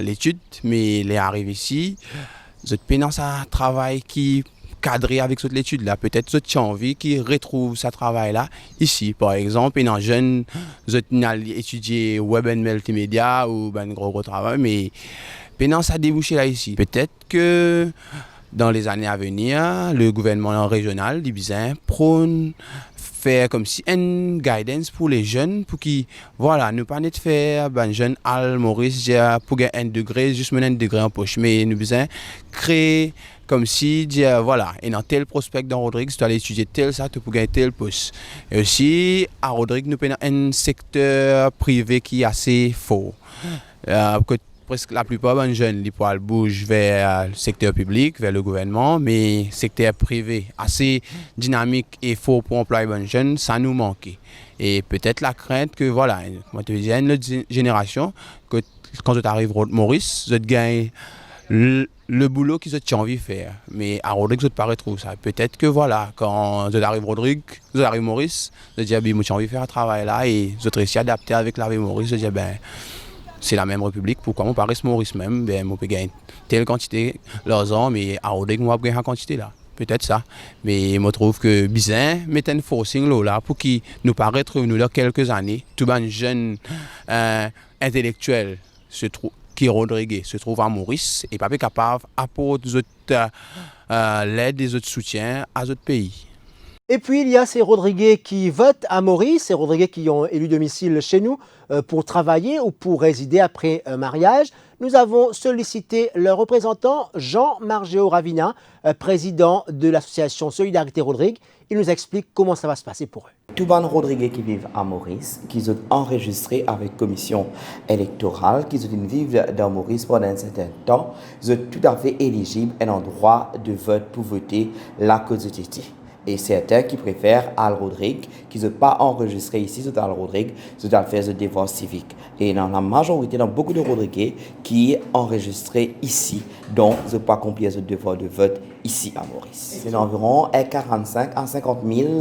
l'étude, mais il est arrivé ici, je suis dans un travail qui cadré avec cette étude là. Peut-être que tu as envie qui retrouve ce travail là ici. Par exemple, un jeune qui a étudié web and multimédia ou un gros travail, mais pendant ça débouché là ici. Peut-être que dans les années à venir, le gouvernement régional du Bizin prône faire comme si une guidance pour les jeunes pour qui voilà ne pas net faire ben jeune al Maurice pour gagner 1 degré juste mener 1 degré en poche, mais nous besoin créer comme si dire voilà et dans tel prospect dans Rodrigue tu dois aller étudier tel ça pour gagner tel poste. Et aussi à Rodrigue nous avons un secteur privé qui est assez fort, presque la plupart des jeunes les poils bougent vers le secteur public, vers le gouvernement, mais le secteur privé assez dynamique et fort pour employer les jeunes, ça nous manquait. Et peut-être la crainte que voilà, moi te dis une autre génération que quand tu arrives à Maurice, tu gagnes le boulot qu'ils ont envie de faire. Mais à Rodrigue, je ne pas retrouver ça. Peut-être que voilà, quand je arrive à Rodrigue, je arrive à Maurice, je dis j'ai envie de faire un travail là et je réussis à adapter avec la vie Maurice, je dis c'est la même république, pourquoi on Paris Maurice même, on peut gagner telle quantité leurs ans, mais à Rodrigue, on va gagner la quantité là. Peut-être ça. Mais je trouve que Bizin met un forcing là pour qu'il nous paraisse nous dans quelques années, tout un jeune intellectuel qui Rodrigue se trouve à Maurice et pas capable d'apporter l'aide et de soutien à d'autres pays. Et puis il y a ces Rodriguais qui votent à Maurice, ces Rodriguais qui ont élu domicile chez nous pour travailler ou pour résider après un mariage. Nous avons sollicité le représentant Jean Margéo Ravina, président de l'association Solidarité Rodrigue. Il nous explique comment ça va se passer pour eux. Tous les Rodriguais qui vivent à Maurice, qui sont enregistrés avec commission électorale, qui vivent dans Maurice pendant un certain temps, sont tout à fait éligibles à un droit de vote pour voter la quotité. Et certains qui préfèrent Al Rodrigue, qui ne sont pas enregistrés ici, sont Al Rodrigue, sont à faire ce devoir civique. Et dans la majorité, dans beaucoup de Rodriguais qui sont enregistrés ici, donc ne sont pas accomplir ce devoir de vote ici à Maurice. C'est environ 45 à 50 000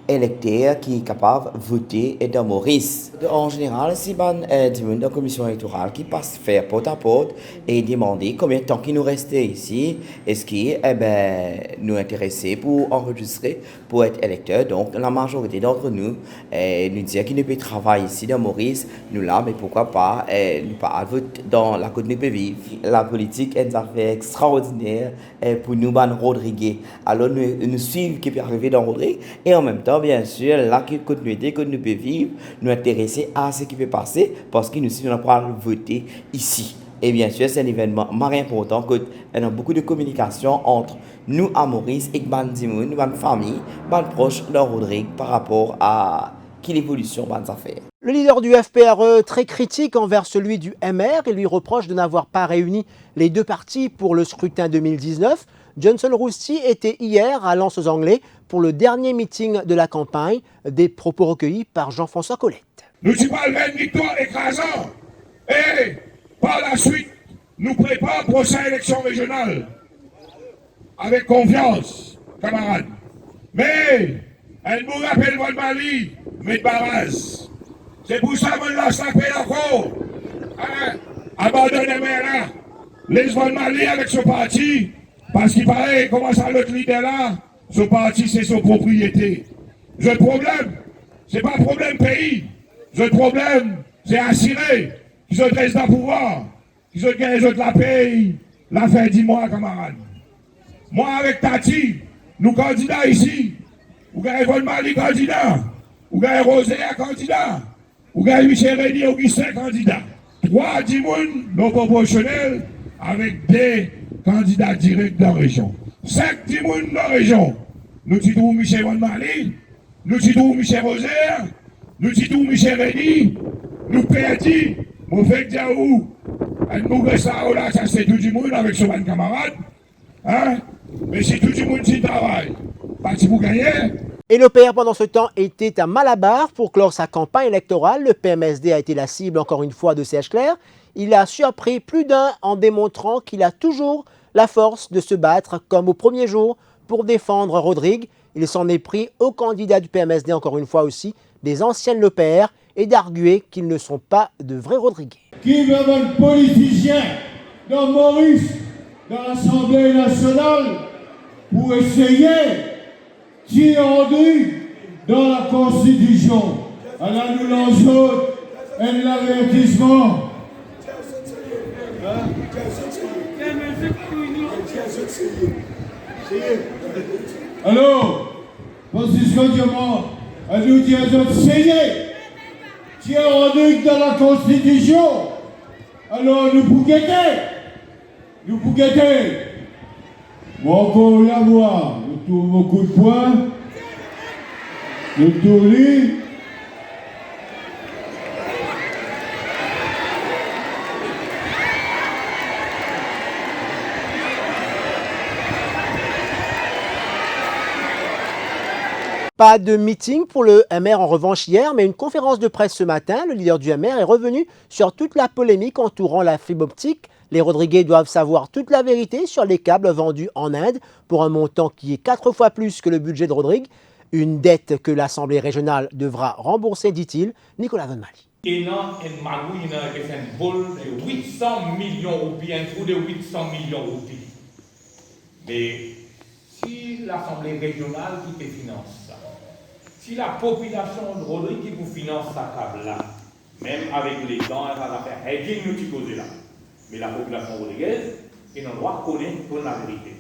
électeurs qui sont capables de voter dans Maurice. En général, si dans la commission électorale qui passe faire porte à porte et demander combien de temps qu'il nous restait ici, est-ce qu'il nous intéressait pour enregistrer, pour être électeur. Donc la majorité d'entre nous nous disait qu'il ne peut travailler ici dans Maurice, nous là, mais pourquoi pas nous pas voter dans la côte nous peut vivre. La politique est une affaire extraordinaire pour nous, Rodriguais. Alors nous suivons ce qui peut arriver dans Rodrigue et en même temps, bien sûr, la continuité que nous pouvons vivre, nous intéresser à ce qui peut passer parce que nous sommes en voter ici. Et bien sûr, c'est un événement très important que il y a beaucoup de communication entre nous à Maurice et Bandimoun, notre famille, notre proche de Rodrigue par rapport à l'évolution de affaires. Le leader du FPRE, très critique envers celui du MR, il lui reproche de n'avoir pas réuni les deux partis pour le scrutin 2019. Johnson Rousty était hier à Lens aux Anglais pour le dernier meeting de la campagne, des propos recueillis par Jean-François Colette. Nous sommes pas une victoire écrasante et par la suite, nous préparons pour cette élection régionale avec confiance, camarades. Mais, elle nous rappelle votre Mali, mais Barras. C'est pour ça que nous lâche la paix encore. Abandonnez-moi là. Laisse-moi Mali avec ce parti. Parce qu'il paraît, comment ça l'autre leader là, ce parti c'est son propriété. Le problème, c'est pas un problème pays. Le problème, c'est assurer qu'ils ont resté dans le pouvoir, qu'ils ont gagné la paix, la fin 10 mois, camarades. Moi avec Tati, nous candidats ici, vous gagnez Von Mali candidat, vous gagnez Rosé candidat, vous gagnez Michel Rény Augustin candidat. 3 dimoun non proportionnels avec des candidats directs dans la région. 5 timounes dans la région. Nous titrons Michel Van Mali, nous titrons Michel Rosaire, nous titrons Michel Rény, nous perdons, nous faisons Diaou, nous faisons là, ça c'est tout le monde avec son camarade. Hein? Mais c'est tout le monde qui travaille. Parti pour gagner. Et l'OPR pendant ce temps était à Malabar pour clore sa campagne électorale. Le PMSD a été la cible encore une fois de Serge Clair. Il a surpris plus d'un en démontrant qu'il a toujours la force de se battre comme au premier jour pour défendre Rodrigue. Il s'en est pris aux candidats du PMSD encore une fois aussi, des anciens de l'OPR, et d'arguer qu'ils ne sont pas de vrais Rodriguais. Qui veut un politicien dans Maurice, dans l'Assemblée nationale, pour essayer de tirer Rodrigue dans la Constitution? Alors nous lançons un avertissement. Alors, Francisco Diamant, à nous dire d'essayer tirer Rodrigue dans la Constitution. Alors nous pour guetter. Bon, encore la voir, nous tournons beaucoup de points, nous tournons. Pas de meeting pour le MR en revanche hier, mais une conférence de presse ce matin. Le leader du MR est revenu sur toute la polémique entourant la fibre optique. Les Rodriguais doivent savoir toute la vérité sur les câbles vendus en Inde pour un montant qui est 4 fois plus que le budget de Rodrigue. Une dette que l'Assemblée régionale devra rembourser, dit-il. Nicolas Van Mali. Et non, une magouille, c'est un bol de 800 millions de roupies, un trou de 800 millions de roupies. Mais si l'Assemblée régionale qui te finance ça, si la population de Rodrigue qui vous finance sa câble-là, même avec les dents, elle va faire hedging, nous t'y causer là. Mais la population rodriguaise, elle n'a droit de connaître la vérité.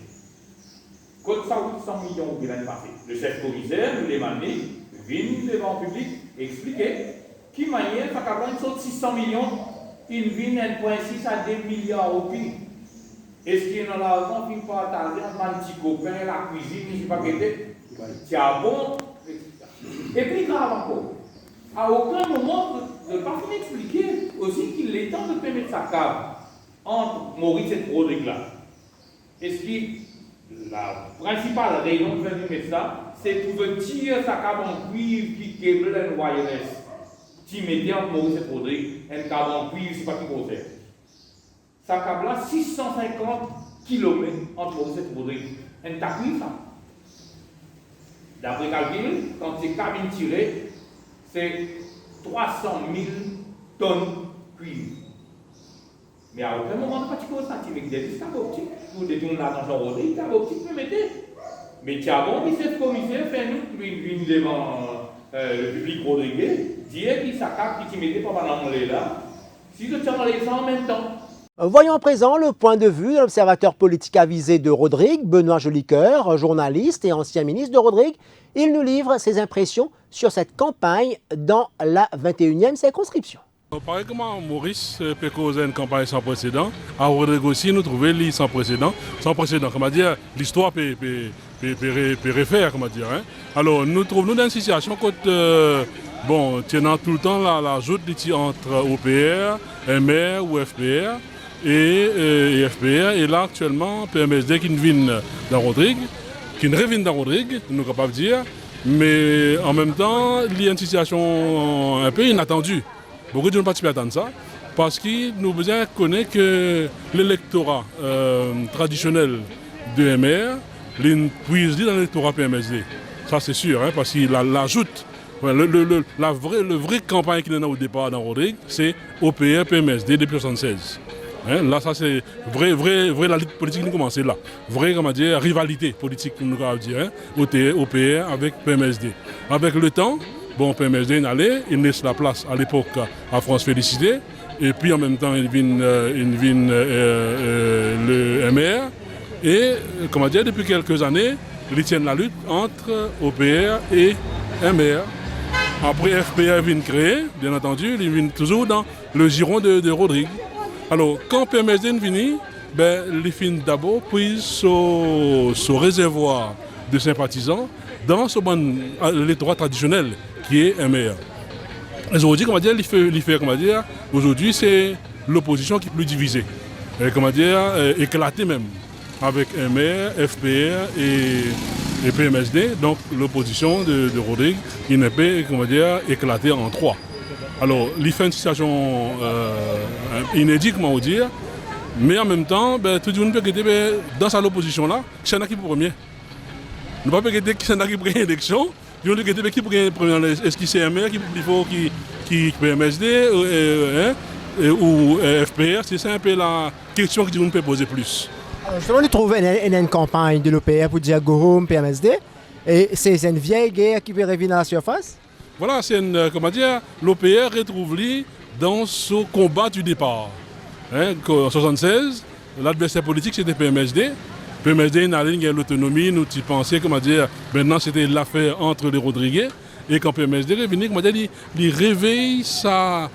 Quand ça 800 millions de l'année passée, le chef commissaire nous demandait, venir devant le public, expliquer qui manière ça câble une sorte 600 millions, il vient 1,6 à 2 milliards au pays. Est-ce qu'il y a l'argent qui peut attarder un petit copain, la cuisine, je ne sais pas quel est, tiens bon. Et puis grave encore, à aucun moment, le parti m'expliquait aussi qu'il est temps de permettre sa câble entre Maurice et Rodrigue là. Est-ce que la principale raison de faire mettre ça, c'est pour tirer sa câble en cuivre qui quebre la wireless. Qui mettait entre Maurice et Rodrigue, un câble en cuivre, je ne sais pas qui concerne. Sa câble là, 650 km entre Maurice et Rodrigue. Un tapis ça. D'après calcul, quand ces cabines tirées, c'est 300 000 tonnes cuivre. Mais à aucun moment, on ne peut pas ça. Tu mets des câbles optiques pour détourner l'attention au Rodrigue, câbles optiques, vous mettez. Mais tu as bon, le commissaire fait nous, lui devant le public rodriguais, dire qu'il s'accable, qu'il mettait pas pendant là. Si je tiens les gens en même temps. Voyons à présent le point de vue de l'observateur politique avisé de Rodrigue, Benoît Jolicoeur, journaliste et ancien ministre de Rodrigue. Il nous livre ses impressions sur cette campagne dans la 21e circonscription. Pareillement, Maurice peut causer une campagne sans précédent. À Rodrigue aussi, nous trouvons l'île sans précédent. Sans précédent, comment dire, l'histoire peut refaire, comment dire. Hein? Alors, nous trouvons dans une situation bon, tenant tout le temps la joute entre OPR, MR ou FPR. Et FPR, et là actuellement, PMSD qui ne vient dans Rodrigue, qui ne revient dans Rodrigue, nous sommes capables de dire, mais en même temps, il y a une situation un peu inattendue. Beaucoup de gens ne peuvent pas attendre ça, parce que nous besoin connaître que l'électorat traditionnel de MR, il puise dans l'électorat PMSD. Ça c'est sûr, hein, parce qu'il l'ajoute. La vraie campagne qu'il y a au départ dans Rodrigue, c'est OPR PMSD depuis 1976. Hein, là, ça c'est vrai, la lutte politique qui commence là. Vraie, comment dire, rivalité politique, nous allons dire, hein, OPR avec PMSD. Avec le temps, bon, PMSD est allé, il laisse la place à l'époque à France Félicité, et puis en même temps, il vient le MR, et, comment dire, depuis quelques années, ils tiennent la lutte entre OPR et MR. Après, FPR vient créer, bien entendu, il vient toujours dans le giron de Rodrigue. Alors, quand PMSD vient, les fins d'abord prise ce réservoir de sympathisants dans l'électorat traditionnel qui est MR. Aujourd'hui, aujourd'hui c'est l'opposition qui est plus divisée, éclatée même, avec MR, FPR et PMSD. Donc l'opposition de Rodrigue, il n'est pas éclatée en trois. Alors, il fait une situation inédite, comment dire, mais en même temps, tout le monde peut guetter dans cette opposition-là, qui est qui pour premier. Ne pas guetter qui est qui pour l'élection, il faut guetter qui pour premier. Est-ce que c'est MR qui PMSD ou FPR? C'est un peu la question que tout le monde peut poser plus. Justement, nous trouvons une campagne de l'OPR pour dire go home PMSD, et c'est une vieille guerre qui peut revenir à la surface. Voilà, c'est l'OPR retrouve dans ce combat du départ. En 1976, l'adversaire politique c'était PMSD. PMSD n'a pas l'autonomie, nous pensons, maintenant c'était l'affaire entre les Rodriguez. Et quand PMSD est venu, il réveille sa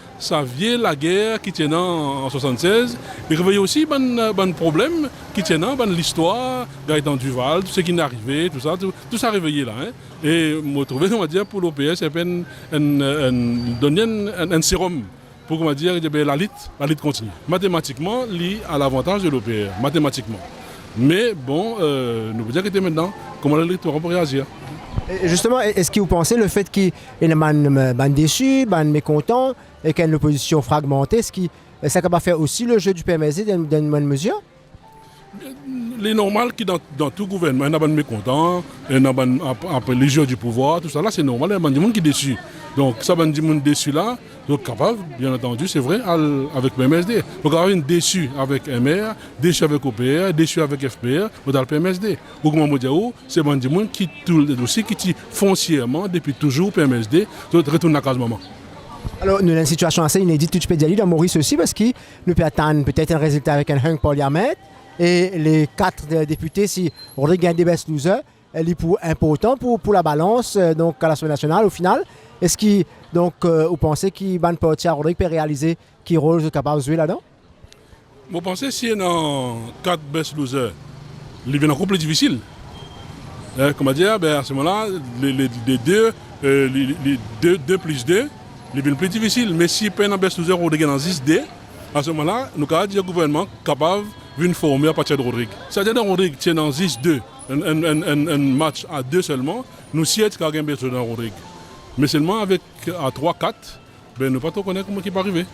vieille la guerre qui tient en 1976. Il réveille aussi un problème qui tient dans l'histoire, Gaëtan Duval, tout ce qui est arrivé, tout ça réveillé là. Et je trouve pour l'OPS, c'est un sérum pour la lutte continue. Mathématiquement, lié à l'avantage de l'OPR, mathématiquement. Mais bon, nous pouvons dire que maintenant, comment l'électorat peut réagir. Justement, est-ce que vous pensez le fait qu'il y ait des déçus, des mécontents, et qu'il y ait une opposition fragmentée, est-ce que ça va faire aussi le jeu du PMSD dans une bonne mesure? Les normal qui dans tout gouvernement, il y a des mécontents, il y a les jeux du pouvoir, tout ça, là c'est normal, il y a des gens qui sont déçus. Donc ça, il y a des gens déçus là, donc capable, bien entendu, c'est vrai, avec le PMSD. Donc il y a une déçu avec MR, déçu avec OPR, déçu avec FPR, ou dans le PMSD. Ou comme on c'est des gens qui aussi qui foncièrement, depuis toujours, PMSD, retournent à la case maman. Alors, nous avons une situation assez inédite, tu peux dire, dans Maurice aussi, parce que nous pouvons attendre peut-être un résultat avec un hunk parliament. Et les 4 députés, si on regarde des best losers, elle est important pour la balance donc à l'Assemblée nationale au final. Est-ce que donc vous pensez qu'il va partir Rodrigue peut réaliser quel rôle est capable de jouer là-dedans? Vous pensez que si il y a 4 best losers, il devient encore plus difficile. Comment dire, à ce moment-là, les 2 plus 2, il devient plus difficile. Mais si il y a un best loser Rodrigue dans 6D, à ce moment-là, nous avons dit au gouvernement capable d'une former à partir de Rodrigue. C'est-à-dire que Rodrigue tient dans 6-2, un match à 2 seulement, nous sommes quand même besoin de Rodrigue. Mais seulement avec à 3-4, nous ne pouvons pas connaître comment il peut arriver.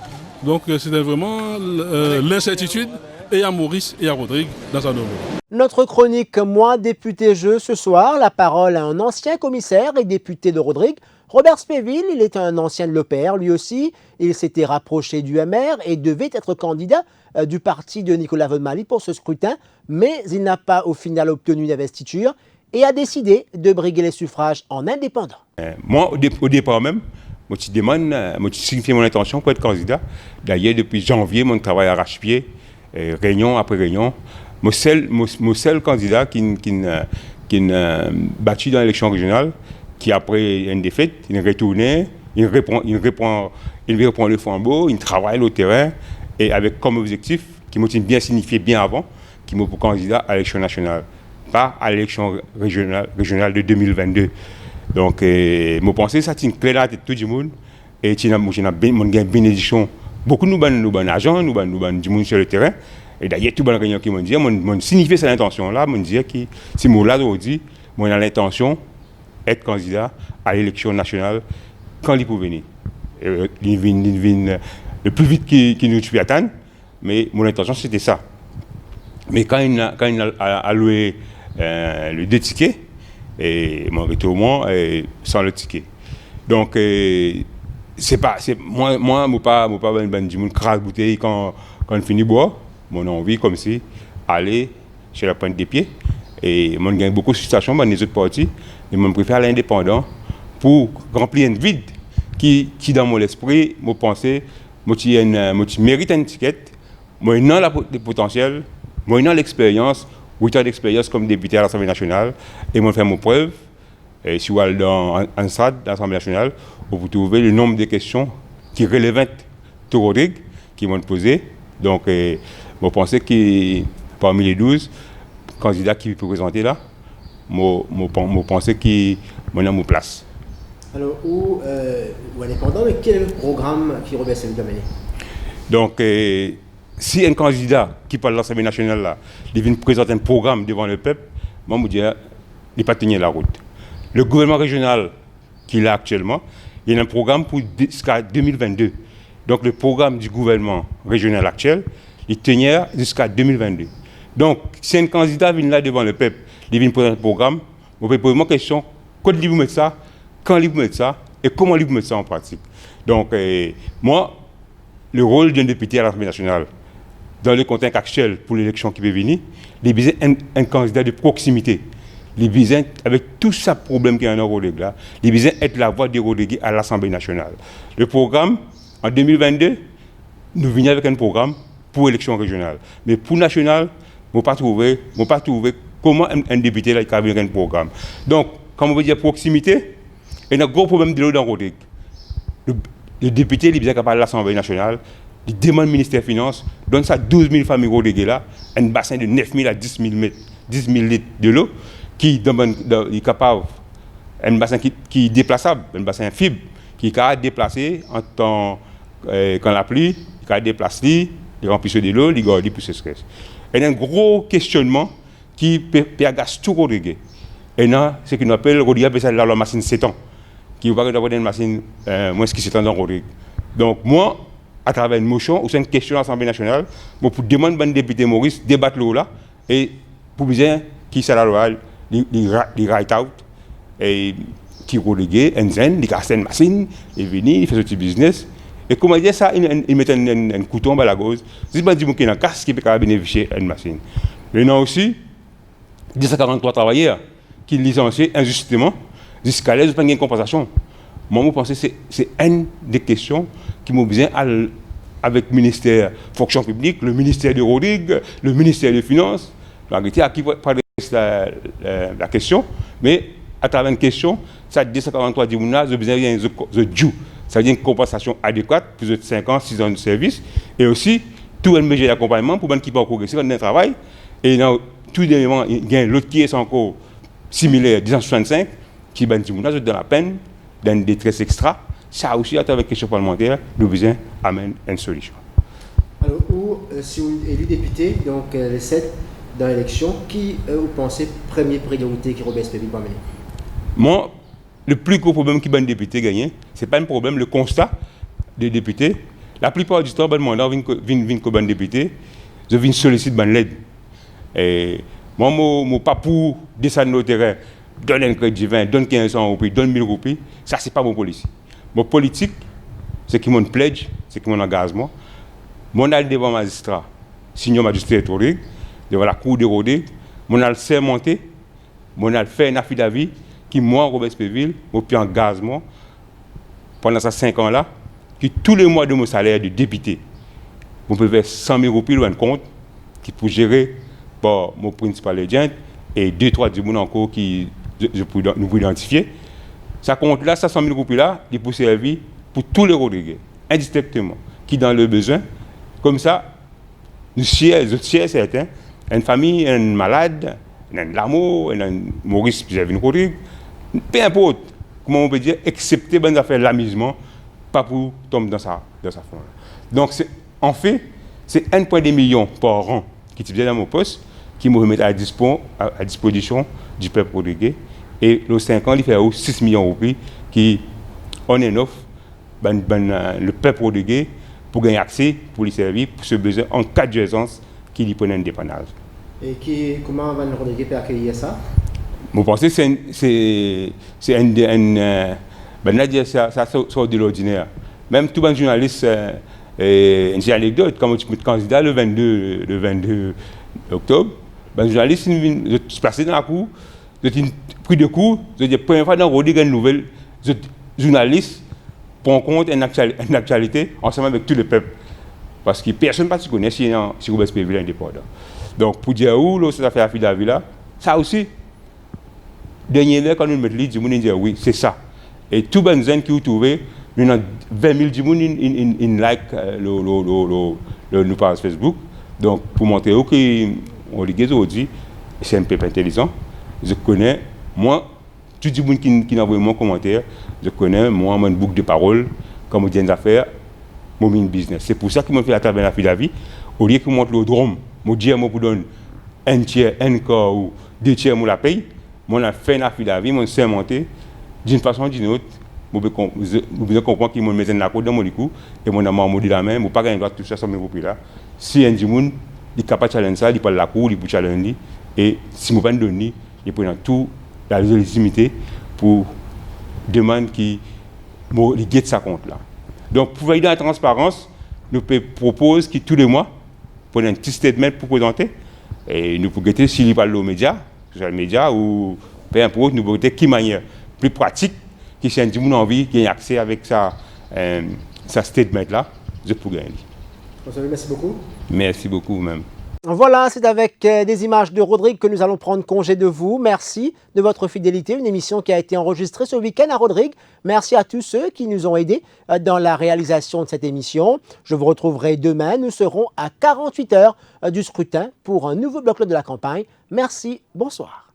Donc c'était vraiment l'incertitude et à Maurice et à Rodrigue dans sa nouvelle. Notre chronique Moi, député jeu, ce soir, la parole à un ancien commissaire et député de Rodrigue, Robert Spéville. Il est un ancien de l'OPR, lui aussi. Il s'était rapproché du MR et devait être candidat du parti de Nicolas Vaud-Mali pour ce scrutin, mais il n'a pas au final obtenu d'investiture et a décidé de briguer les suffrages en indépendant. Moi, au départ même, je signifié mon intention pour être candidat. D'ailleurs, depuis janvier, mon travail arrache-pied, réunion après réunion. Mon seul candidat qui battu dans l'élection régionale, qui après une défaite, il retournait, il reprend le flambeau, il travaille au terrain et avec comme objectif, qui m'a bien signifié bien avant, qui m'a pour candidat à l'élection nationale, pas à l'élection régionale de 2022. Donc, je pense que ça c'est une clé là de tout le monde et il y a une bénédiction. Beaucoup de nous agents, nous du monde sur le terrain. Et d'ailleurs, tout le monde réunion qui m'ont dit, m'ont signifié cette intention-là, m'ont dit que si moi là aujourd'hui, moi j'ai l'intention d'être candidat à l'élection nationale quand il peut venir. Il vient le plus vite qu'il nous puisse attendre, mais mon intention c'était ça. Mais quand il a alloué le 2 tickets, et mon retournement sans le ticket. Donc moi pas du monde craque bouteille quand on finit boire. Mon envie comme si aller chez la pointe des pieds et mon gagne beaucoup de situations dans les autres partis et mon préfère l'indépendant pour remplir un vide qui dans mon esprit me pensais moi mérite une étiquette moi non le potentiel moi non l'expérience 8 ans d'expérience comme député à l'Assemblée nationale et moi faire mon preuve et si vous allez dans un stade de l'Assemblée nationale vous trouvez le nombre de questions qui relèvent tout Rodrigue qui m'ont posé donc Je pense que parmi les 12 candidats qui peuvent présenter là, je pense qu'il y a une place. Alors, ou indépendant, mais quel est le programme qui Robert Saint Domaine? Donc, si un candidat qui parle de l'Assemblée nationale là, il vient présenter un programme devant le peuple, moi, je me dis, il n'est pas tenu la route. Le gouvernement régional qu'il a actuellement, il y a un programme jusqu'à 2022. Donc, le programme du gouvernement régional actuel, il tenait jusqu'à 2022. Donc, si un candidat vient là devant le peuple, il vient présenter un programme, on peut poser une question, quand il vous met ça, quand il vous met ça, et comment il vous met ça en pratique. Donc, moi, le rôle d'un député à l'Assemblée nationale, dans le contexte actuel pour l'élection qui peut venir, il a besoin d'un candidat de proximité. Il a besoin, avec tout ce problème qu'il y a dans Rodrigue là, il a besoin d'être la voix des Rodrigues à l'Assemblée nationale. Le programme, en 2022, nous venons avec un programme pour l'élection régionale. Mais pour national, je n'ai pas trouvé comment un député là, il a un programme. Donc, comme on veut dire proximité, il y a un gros problème de l'eau dans Rodrigue. Le député, il est bien capable de l'Assemblée nationale, il demande au ministère des Finances, donne ça à 12 000 familles Rodrigues là, un bassin de 9 000 à 10 000 litres de l'eau, qui est capable, un bassin qui est déplaçable, un bassin fibre, qui est capable de déplacer en temps, quand la pluie, il est capable de déplacer, il remplit de l'eau, il garde pour ce stress. Il y a un gros questionnement qui agace tout Rodrigue. Et là, ce qu'on appelle, Rodrigue appelle ça la machine 7 ans, qui va avoir une machine moins qui s'étend dans Rodrigue. Donc moi, à travers une motion ou c'est une question à l'Assemblée nationale, pour demander à un député Maurice de débattre là et pour bien qui c'est la loi, il write out et qui Rodrigue, un zen, il casse une machine, il vient, il fait ce petit business. Et comment dire ça, il met un couteau à la gauche. C'est pas dire qu'il y a un casque qui peut bénéficier d'une machine. Il y a aussi 243 travailleurs qui licencient injustement jusqu'à l'aise de une compensation. Moi, je pense que c'est une des questions qui m'ont besoin avec le ministère de la Fonction publique, le ministère de Rodrigue, le ministère des Finances. La vérité, à qui va parler la question, mais à travers une question, ça 243 dit j'ai besoin de due. Ça veut dire une compensation adéquate pour 5 ans, 6 ans de service. Et aussi, tout un budget d'accompagnement pour les gens qui peuvent progresser dans le travail. Et dans tout dernièrement, il y a l'autre qui est encore similaire, 1065, qui est dans la peine, dans une détresse extra. Ça aussi, à travers la question parlementaire, nous besoin d'amener une solution. Alors, si vous êtes élu député, donc les 7 dans l'élection, qui vous pensez première priorité qui Robert Spéville va mener? Moi, le plus gros problème qui va un député gagner, ce n'est pas un problème, le constat des députés. La plupart du temps, les mandats viennent comme un député, je viens solliciter l'aide. Et moi, je ne suis pas pour descendre au terrain, donner un crédit 20, donner 1500 roupies, donner 1000 roupies. Ça, ce n'est pas mon politique. Mon politique, c'est qui mon pledge, c'est qui mon engagement. Mon aller devant magistrat, signe magistrat historique, devant la cour de Rodrigue, mon aller sermenté, mon aller faire un affidavit qui, moi, Robert Spéville, mon puis engagement pendant ces 5 ans-là, qui tous les mois de mon salaire de député, je peux faire 100 000 roupies dans un compte qui pour gérer par mon principal agent et 2-3 personnes encore qui nous pouvons identifier. Ça compte là, 100 000 roupies là, il peut servir pour tous les Rodrigues, indistinctement, qui dans le besoin. Comme ça, nous sommes certains, une famille, un malade, un Lamo, un Maurice, puis une Rodrigue, peu importe, comment on peut dire, excepté ben affaires l'amusement, pas pour tomber dans sa fond. Donc, en fait, c'est 1,2 million par an qui est dans mon poste, qui me remet à disposition du peuple rodriguais. Et les 5 ans, il fait 6 millions de roupies qui, on est neuf, le peuple rodriguais pour gagner accès, pour lui servir, pour ce besoin en cas d'urgence qui lui prenne un dépannage. Et comment Van Rodriguez peut accueillir ça? Je pense que ça sort de l'ordinaire. Même tout le journaliste, une anecdote, comme je suis candidat le 22 octobre, un journaliste se passait dans la cour, j'ai pris de cours, j'ai dit la première fois dans Rodrigue une nouvelle, journaliste prend en compte une actualité ensemble avec tout le peuple. Parce que personne ne se connaît si Robert Spéville est indépendant. Donc pour dire où ça fait affidavit là, ça aussi, dernier quand nous mettons les gens disent oui, c'est ça. Et tout les gens qui ont trouvé, nous avons 20 000 gens in like nous page Facebook. Donc, pour montrer que Rodriguez aujourd'hui, c'est un peu intelligent, je connais, moi, tout le monde qui a envoyé mon commentaire, je connais, moi, mon boucle de parole, comme on dit des affaires, mon business. C'est pour ça qu'ils m'ont fait la table la vie. Au lieu qu'ils montent le drôme, je dis, moi, pour donner un tiers, un quart ou 2 tiers, moi, la paye, moi, on a fait la vie, moi, c'est monté d'une façon ou d'une autre. Je veux comprendre qu'ils m'ont mis un accord dans mon coup et mon amant m'a dit la main, je ne pas gagner tout ça sur mes papiers là. Si un monde il est capable de challenger ça, il parle la cour, il peut challenger et si je ne pas donner, il prend tout la légitimité pour demander qui guette sa compte là. Donc pour valider la transparence, nous proposons que tous les mois prendre un petit statement pour présenter et nous pouvons guetter s'il parle aux médias, social médias ou peu importe, nous pouvons guetter qui manière plus pratique qui si un monde a envie qui a accès avec sa statement là, je peux gagner. Merci beaucoup. Merci beaucoup même. Voilà, c'est avec des images de Rodrigue que nous allons prendre congé de vous. Merci de votre fidélité. Une émission qui a été enregistrée ce week-end à Rodrigue. Merci à tous ceux qui nous ont aidés dans la réalisation de cette émission. Je vous retrouverai demain. Nous serons à 48 heures du scrutin pour un nouveau bloc de la campagne. Merci, bonsoir.